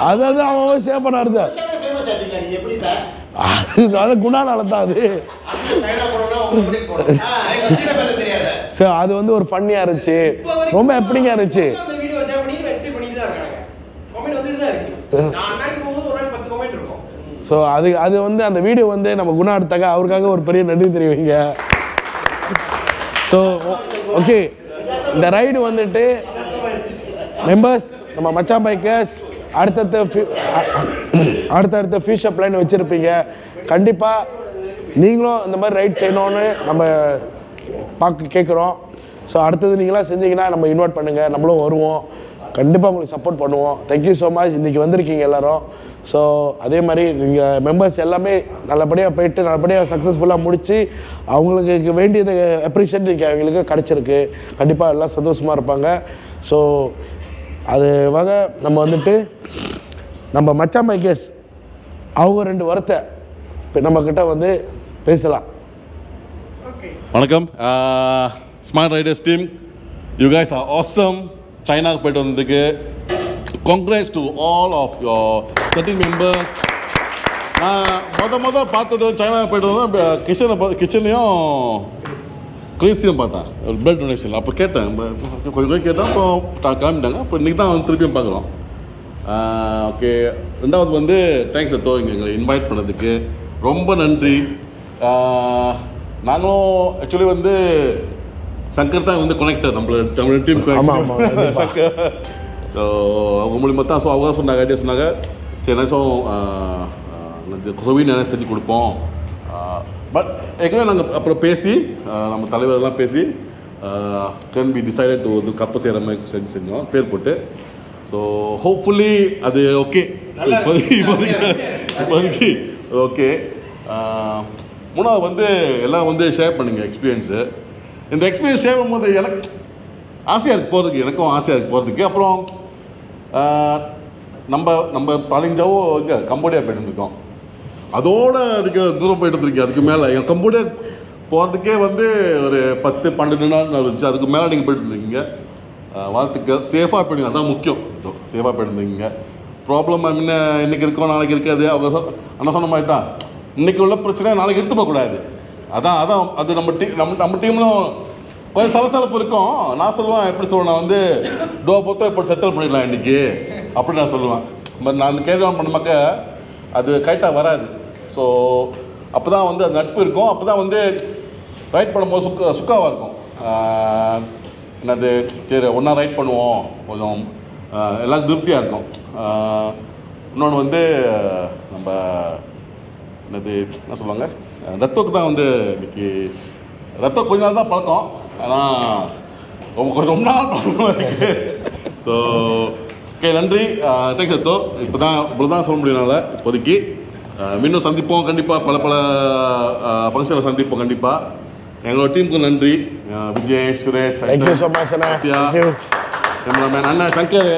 அது அவன் ஷேர் பண்ண வருது. அது குணானால தான் அது. ஸோ அது வந்து ஒரு ஃபன்னியாக இருந்துச்சு. ரொம்ப எப்படிங்க இருந்துச்சு. ஸோ அது வந்து அந்த வீடியோ வந்து நம்ம குணா எடுத்தாங்க. அவருக்காக ஒரு பெரிய நன்றி தெரிவிங்க. ஸோ ஓகே, இந்த ரைடு வந்துட்டு மெம்பர்ஸ் நம்ம மச்சான் பைக்கர்ஸ் அடுத்தடுத்த ஃபியூச்சர் பிளான் வச்சுருப்பீங்க. கண்டிப்பாக நீங்களும் இந்த மாதிரி ரைட் செய்யணும்னு நம்ம கேட்குறோம். ஸோ அடுத்தது நீங்களாம் செஞ்சீங்கன்னா நம்ம இன்வைட் பண்ணுங்கள். நம்மளும் வருவோம். கண்டிப்பாக உங்களுக்கு சப்போர்ட் பண்ணுவோம். Thank you so much. இன்றைக்கி வந்திருக்கீங்க எல்லோரும். ஸோ அதே மாதிரி நீங்கள் மெம்பர்ஸ் எல்லாமே நல்லபடியாக போயிட்டு நல்லபடியாக சக்ஸஸ்ஃபுல்லாக முடித்து அவங்களுக்கு வேண்டியது அப்ரிஷியேட் இன்றைக்கி அவங்களுக்கு கிடச்சிருக்கு. கண்டிப்பாக எல்லாம் சந்தோஷமாக இருப்பாங்க. ஸோ அது வகை நம்ம வந்துட்டு நம்ம மச்சான் பைக்கர்ஸ் அவங்க 2 வார்த்தை நம்மக்கிட்ட வந்து பேசலாம். வணக்கம் Smart Riders team. You guys are awesome. சைனாவுக்கு போய்ட்டு வந்ததுக்கு congrats to all of your 13 members. நான் மொதல் பார்த்தது சைனாவுக்கு போய்ட்டு வந்தேன். கிச்சன்லையும் கிறிஸ்டியும் பார்த்தேன் ஒரு பிளட் டொனேஷன். அப்போ கேட்டேன், கொஞ்சம் கேட்டேன். அப்போ கிளம்பிட்டாங்க. அப்போ இன்றைக்கி தான் திருப்பியும் பார்க்குறோம். ஓகே, ரெண்டாவது வந்து தேங்க்ஸ் அத்தோ எங்களை இன்வைட் பண்ணதுக்கு ரொம்ப நன்றி. நாங்களும் ஆக்சுவலி வந்து சங்கர் தான் வந்து கனெக்டர் நம்மளோட டீம் சங்கர். அவங்க மூலிமா தான். ஸோ அவங்க சொன்னாங்க, ஐடியா சொன்னாங்க, சரி நினைச்சோம் கோவின் என்ன செஞ்சு கொடுப்போம். பட் ஏற்கனவே நாங்கள் அப்புறம் பேசி நம்ம தலைவரெல்லாம் பேசி தென் வி டிசைடட் டு வந்து கப்பை செய்கிற மாதிரி செஞ்சோம் பேர் போட்டு. ஸோ ஹோப்ஃபுல்லி அது ஓகே. இப்போதைக்கு ஓகே. மூணாவது வந்து எல்லாம் வந்து ஷேர் பண்ணுங்க எக்ஸ்பீரியன்ஸு. இந்த எக்ஸ்பீரியன்ஸ் ஷேர் பண்ணும்போது எனக்கு ஆசையாக இருக்குது போகிறதுக்கு, எனக்கும் ஆசையாக இருக்குது போகிறதுக்கு. அப்புறம் நம்ம பதினஞ்சாவோ இங்கே கம்போடியா போயிட்டு இருந்திருக்கோம். அதோடு அதுக்கு தூரம் போயிட்டு இருந்திருக்கீங்க. அதுக்கு மேலே எங்கள் கம்போடியா போகிறதுக்கே வந்து ஒரு 10-12 நாள் இருந்துச்சு. அதுக்கு மேலே நீங்கள் போயிட்டு இருந்தீங்க. வாழ்த்துக்கள். சேஃபாக போயிடுங்க, அதான் முக்கியம். சேஃபாக போயிட்டு இருந்தீங்க. ப்ராப்ளம் இன்னைக்கு இருக்கோம் நாளைக்கு இருக்காது. அவங்க அண்ணா சொன்ன மாதிரி தான், இன்றைக்கி உள்ள பிரச்சனை நாளைக்கு எடுத்து போகக்கூடாது. அதான் அது நம்ம டீம்லும் கொஞ்சம் சலசலப்பு இருக்கும். நான் சொல்லுவேன், எப்படி சொல்லுவேன், நான் வந்து பொறுத்த இப்போ செட்டில் பண்ணிடலாம் இன்றைக்கி அப்படி நான் சொல்லுவேன். பட் நான் அந்த கேரி ஆன் பண்ண அது கரெக்டாக வராது. ஸோ அப்போ தான் வந்து அது நட்பு இருக்கும். அப்போ தான் வந்து ரைட் பண்ணும்போது சுக்காவாக இருக்கும். என்னது சரி ஒன்றா ரைட் பண்ணுவோம், கொஞ்சம் எல்லாம் திருப்தியாக இருக்கும். இன்னொன்று வந்து நம்ம என்னது என்ன சொல்லுவாங்க, ரத்தோக்கு தான் வந்து இன்றைக்கி ரத்தம் கொஞ்ச நாள் தான் பழக்கம். ஆனால் ரொம்ப நாள் பழக்கம் இருக்குது. ஸோ ஓகே, நன்றி. தேங்க்ஸ் ரத்தோ. இவ்வளோ தான் சொல்ல முடியும்னால இப்போதைக்கு. இன்னும் சந்திப்போம் கண்டிப்பாக, பல ஃபங்க்ஷனில் சந்திப்போம் கண்டிப்பாக. எங்களோட டீமுக்கு நன்றி. விஜய், சுரேஷ், கேமராமேன் அண்ணா சங்கர்.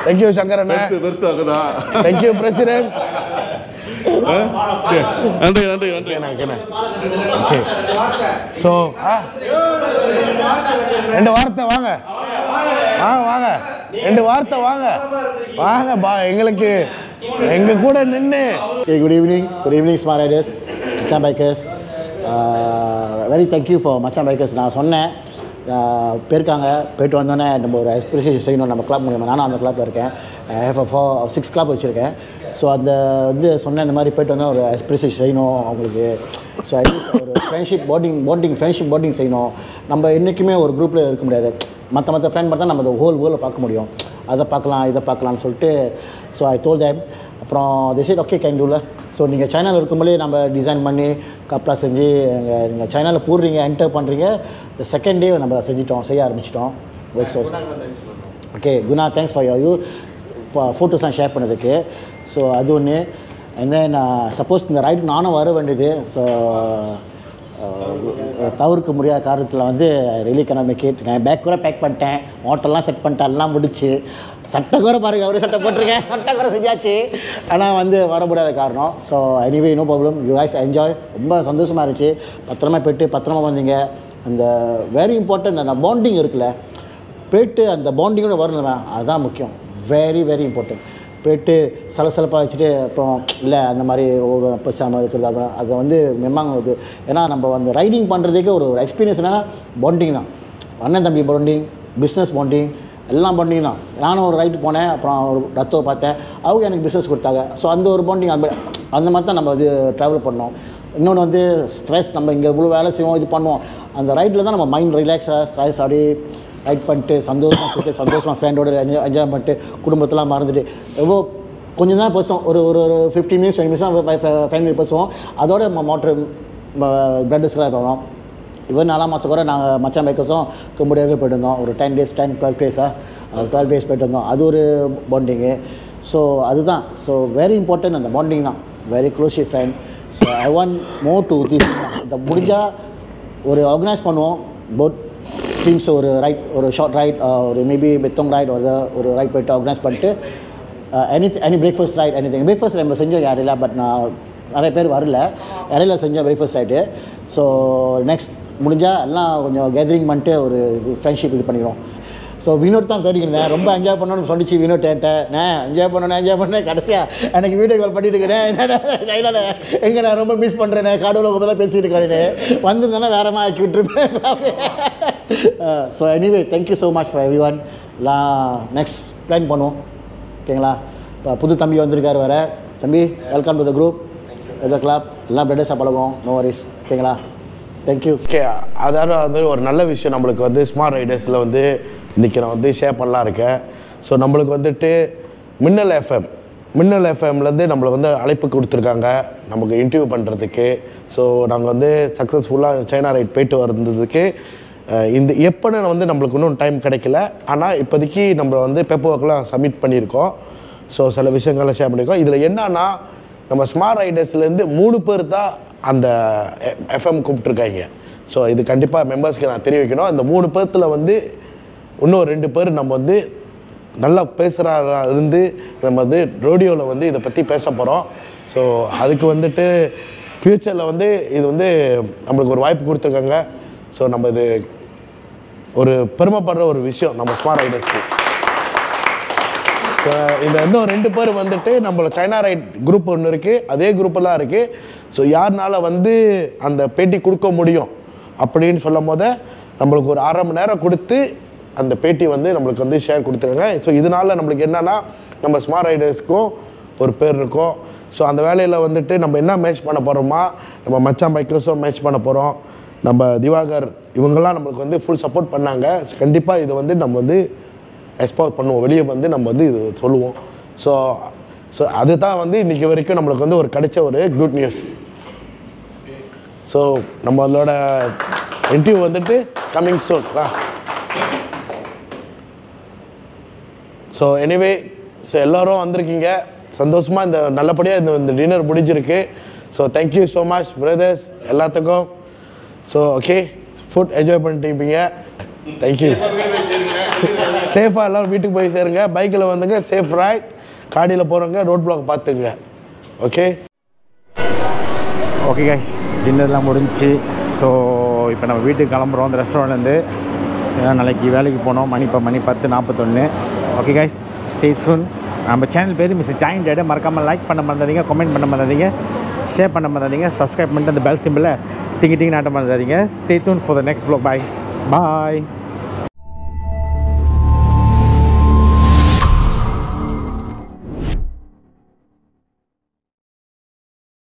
தேங்க்யூ சங்கர் அண்ணா. பெருசு ஆகுதான். Thank you president. நன்றி நன்றி நன்றி. ஸோ 2 வார்த்தை வாங்க வாங்க 2 வார்த்தை வாங்க எங்களுக்கு எங்க கூட நின்று. குட் ஈவினிங் ஸ்மார்ட் ரைடர்ஸ், மச்சான் பைக்கர்ஸ். வெரி தேங்க்யூ ஃபார் மச்சான் பைக்கர்ஸ். நான் சொன்னேன் போயிட்டு வந்தோடனே நம்ம ஒரு எக்ஸ்பிரஷன் செய்யணும் நம்ம கிளப் மூலியமாக. நானும் அந்த கிளப்பில் இருக்கேன். ஐ ஹேவ் 6 கிளப் வச்சுருக்கேன். ஸோ அந்த வந்து சொன்னேன், இந்த மாதிரி போய்ட்டு வந்தால் ஒரு எக்ஸ்பிரஷன் செய்யணும் அவங்களுக்கு. ஸோ அட்லீஸ்ட் ஒரு ஃப்ரெண்ட்ஷிப் பாண்டிங் செய்யணும். நம்ம என்றைக்குமே ஒரு குரூப்பில் இருக்க முடியாது. மற்ற ஃப்ரெண்ட் பார்த்தா நம்ம அந்த ஹோல் வேர்ல்டில் பார்க்க முடியும். அதை பார்க்கலாம் இதை பார்க்கலான்னு சொல்லிட்டு. So I told them. அப்புறம் திஸ் ஓகே கேன் டூல. ஸோ நீங்கள் சைனாவில் இருக்கும்போதே நம்ம டிசைன் பண்ணி கப்லாம் செஞ்சு நீங்கள் சைனாவில் போடுறீங்க, என்டர் பண்ணுறீங்க. இந்த செகண்ட் டே நம்ம செய்ய ஆரம்பிச்சிட்டோம் work source. Okay Guna, thanks for you ஃபோட்டோஸ்லாம் ஷேர் பண்ணதுக்கு. ஸோ அது ஒன்று. அண்ட் தென் சப்போஸ் இந்த ரைட் நானும் வர வேண்டியது. ஸோ தவிர்க்க முடியாத காரணத்தில் வந்து ரிலி கேனாட் மேக் இட். நான் பேக் கூட பேக் பண்ணிட்டேன், மோட்டர்லாம் செட் பண்ணிட்டேன், எல்லாம் முடிச்சு. சட்டை கூட பாருங்கள், அவரே சட்டை போட்டிருக்கேன், சட்டை கூட செஞ்சாச்சு. ஆனால் வந்து வர முடியாத காரணம். So anyway no problem. You guys enjoy. ரொம்ப சந்தோஷமாக இருந்துச்சு. பத்திரமா போய்ட்டு பத்திரமா வந்தீங்க. அந்த வெரி இம்பார்ட்டன்ட் அந்த பாண்டிங் இருக்குல்ல, போய்ட்டு அந்த பாண்டிங்கோட வரணுமே, அதுதான் முக்கியம். Very important. போய்ட்டு சலசலப்பாக வச்சுட்டு அப்புறம் இல்லை அந்த மாதிரி பேசாமல் இருக்கிறது அப்புறம் அதை வந்து மெம்மாங்க. ஏன்னா நம்ம அந்த ரைடிங் பண்ணுறதுக்கே ஒரு எக்ஸ்பீரியன்ஸ் என்னென்னா பாண்டிங் தான். அண்ணன் தம்பி பாண்டிங், பிஸ்னஸ் பாண்டிங், எல்லாம் பாண்டிங் தான். நானும் ஒரு ரைட்டு போனேன், அப்புறம் ஒரு ரத்தோ பார்த்தேன், அவங்க எனக்கு பிஸ்னஸ் கொடுத்தாங்க. ஸோ அந்த ஒரு பாண்டிங் அந்த மாதிரி தான் நம்ம இது ட்ராவல் பண்ணோம். இன்னொன்று வந்து ஸ்ட்ரெஸ், நம்ம இங்கே இவ்வளோ வேலை செய்வோம், இது பண்ணுவோம். அந்த ரைட்டில் தான் நம்ம மைண்ட் ரிலாக்ஸாக ஸ்ட்ரெஸ் அப்படியே ரைட் பண்ணிட்டு சந்தோஷமாக ஃப்ரெண்டோட என்ஜாய் பண்ணிட்டு குடும்பத்தெல்லாம் மறந்துட்டு எவ்வளோ கொஞ்சம் தான் பேசுவோம். ஒரு 15 மினிட்ஸ் 20 மினிட்ஸ் தான் ஃபேமிலி பேசுவோம். அதோட நம்ம மோட்ரு பிளட்டர்ஸ்லாம் போனோம். இவன் 4 மாதம் கூட நாங்கள் மச்சான் பைக்கர்ஸும் கம்போடியாவே போய்ட்டு இருந்தோம். ஒரு 12 டேஸ் போய்ட்டு வந்தோம். அது ஒரு பாண்டிங்கு. ஸோ அதுதான். ஸோ வெரி இம்பார்ட்டன்ட் அந்த பாண்டிங் தான். Very close friend. So I want more to this. இந்த முடிஞ்சால் ஒரு ஆர்கனைஸ் பண்ணுவோம் போட் டீம்ஸ். ஒரு ஷார்ட் ரைட், ஒரு மேபி பெத்தோங் ரைட், ஒரு ரைட் போய்ட்டு ஆர்கனைஸ் பண்ணிட்டு எனி பிரேக்ஃபாஸ்ட் ரைட் பிரேக்ஃபாஸ்ட் நம்ம செஞ்சோம் இடையில. பட் நான் நிறைய பேர் வரல, இடையில செஞ்சோம் பிரேக்ஃபாஸ்ட் ரைட்டு. ஸோ நெக்ஸ்ட் முடிஞ்சால் எல்லாம் கொஞ்சம் கேதரிங் பண்ணிட்டு ஒரு ஃப்ரெண்ட்ஷிப் இது பண்ணிடுவோம். ஸோ வினோட் தான் தேடிக்கிறேன். ரொம்ப என்ஜாய் பண்ணணும்னு சொன்னிச்சு வினோட் என்கிட்ட. நான் என்ஜாய் பண்ணேன். கடைசியாக எனக்கு வீடியோ கால் பண்ணிட்டு இருக்கிறேன். என்னடா சைனாவில் எங்கே நான் ரொம்ப மிஸ் பண்ணுறேனே, கடவுளை உங்க தான் பேசிட்டு இருக்காருன்னு வந்திருந்தேன்னா வேறமா ஆக்கி விட்டுருப்பேன். So anyway thank you so much for everyone. Next plan பண்ணுவோம். ஓகேங்களா? இப்போ புது தம்பி வந்திருக்காரு வேறு. தம்பி welcome to the group the club. எல்லாம் பிரதர்ஸாக பழகும். No worries. ஓகேங்களா? தேங்க்யூ. ஓகே, அதாவது வந்து ஒரு நல்ல விஷயம் நம்மளுக்கு வந்து ஸ்மார்ட் ரைடர்ஸில் வந்து இன்றைக்கி நான் வந்து ஷேர் பண்ணலாம் இருக்கேன். ஸோ நம்மளுக்கு வந்துட்டு மின்னல் எஃப்எம்லேருந்து நம்மளை வந்து அழைப்பு கொடுத்துருக்காங்க நமக்கு இன்டர்வியூ பண்ணுறதுக்கு. ஸோ நாங்கள் வந்து சக்ஸஸ்ஃபுல்லாக சைனா ரைட் போயிட்டு வந்ததுக்கு இந்த எப்போன்னு வந்து நம்மளுக்கு இன்னும் டைம் கிடைக்கல. ஆனால் இப்போதைக்கு நம்ம வந்து பேப்பர் ஒர்க்லாம் சப்மிட் பண்ணியிருக்கோம். ஸோ சில விஷயங்கள்லாம் ஷேர் பண்ணியிருக்கோம். இதில் என்னன்னா நம்ம ஸ்மார்ட் ரைடர்ஸ்லேருந்து 3 பேர் தான் அந்த எஃப்எம் கூப்பிட்ருக்காங்க. ஸோ இது கண்டிப்பாக மெம்பர்ஸ்க்கு நான் தெரிவிக்கணும். அந்த 3 பேர்த்தில் வந்து இன்னும் 2 பேர் நம்ம வந்து நல்லா பேசுகிறா இருந்து நம்ம வந்து ரேடியோவில் வந்து இதை பற்றி பேச போகிறோம். ஸோ அதுக்கு வந்துட்டு ஃப்யூச்சரில் வந்து இது வந்து நம்மளுக்கு ஒரு வாய்ப்பு கொடுத்துருக்காங்க. ஸோ நம்ம இது ஒரு பெருமைப்படுற ஒரு விஷயம் நம்ம ஸ்மார்ட் ரைடர்ஸ்க்கு. இந்த இன்னும் 2 பேர் வந்துட்டு நம்மளோட சைனா ரைட் குரூப் ஒன்று இருக்குது, அதே குரூப்பெல்லாம் இருக்குது. ஸோ யாருனால வந்து அந்த பேட்டி கொடுக்க முடியும் அப்படின்னு சொல்லும் போது நம்மளுக்கு ஒரு 1/2 மணி நேரம் கொடுத்து அந்த பேட்டி வந்து நம்மளுக்கு வந்து ஷேர் கொடுத்துருங்க. ஸோ இதனால் நம்மளுக்கு என்னென்னா நம்ம ஸ்மார்ட் ரைடர்ஸ்க்கும் ஒரு பேர் இருக்கும். ஸோ அந்த வேலையில் வந்துட்டு நம்ம என்ன மேட்ச் பண்ண போகிறோமா, நம்ம மச்சான் பைக்கர்ஸும் மேட்ச் பண்ண போகிறோம். நம்ம திவாகர் இவங்கெல்லாம் நம்மளுக்கு வந்து ஃபுல் சப்போர்ட் பண்ணாங்க. கண்டிப்பாக இதை வந்து நம்ம வந்து எக்ஸ்போர்ட் பண்ணுவோம், வெளியே வந்து நம்ம வந்து இது சொல்லுவோம். ஸோ அதுதான் வந்து இன்றைக்கி வரைக்கும் நம்மளுக்கு வந்து ஒரு கிடைச்ச ஒரு குட் நியூஸ். ஸோ நம்மளோட இன்டர்வியூ வந்துட்டு coming soon. So anyway, so எல்லோரும் வந்திருக்கீங்க சந்தோஷமாக. இந்த நல்லபடியாக இந்த டின்னர் முடிஞ்சிருக்கு. So thank you so much brothers எல்லாத்துக்கும். ஸோ ஓகே, ஃபுட் என்ஜாய் பண்ணிட்டுருப்பீங்க. தேங்க்யூ. சேஃபாக எல்லோரும் வீட்டுக்கு போய் சேருங்க. பைக்கில் வந்துங்க, சேஃப் ரைட். காடியில் போகிறவங்க ரோட் பிளாக் பார்த்துங்க. ஓகே ஓகே கைஸ், டின்னர்லாம் முடிஞ்சு. ஸோ இப்போ நம்ம வீட்டுக்கு கிளம்புறோம் அந்த ரெஸ்டாரண்ட்லேருந்து. ஏன்னா நாளைக்கு வேலைக்கு போனோம். மணி 10:41. Okay guys, stay tune. நம்ம சேனல் பேர் மிஸ்டர் ஜாயின் டேட். மறக்காமல் லைக் பண்ண மறந்துடாதீங்க, கமெண்ட் பண்ண மறந்துடாதீங்க, ஷேர் பண்ண மறந்துடாதீங்க, சப்ஸ்கிரைப் பண்ணிட்டு அந்த பெல் சிம்பிளை டிங்கி நாட்ட மறந்துடாதீங்க. Stay tune for the next vlog. Bye.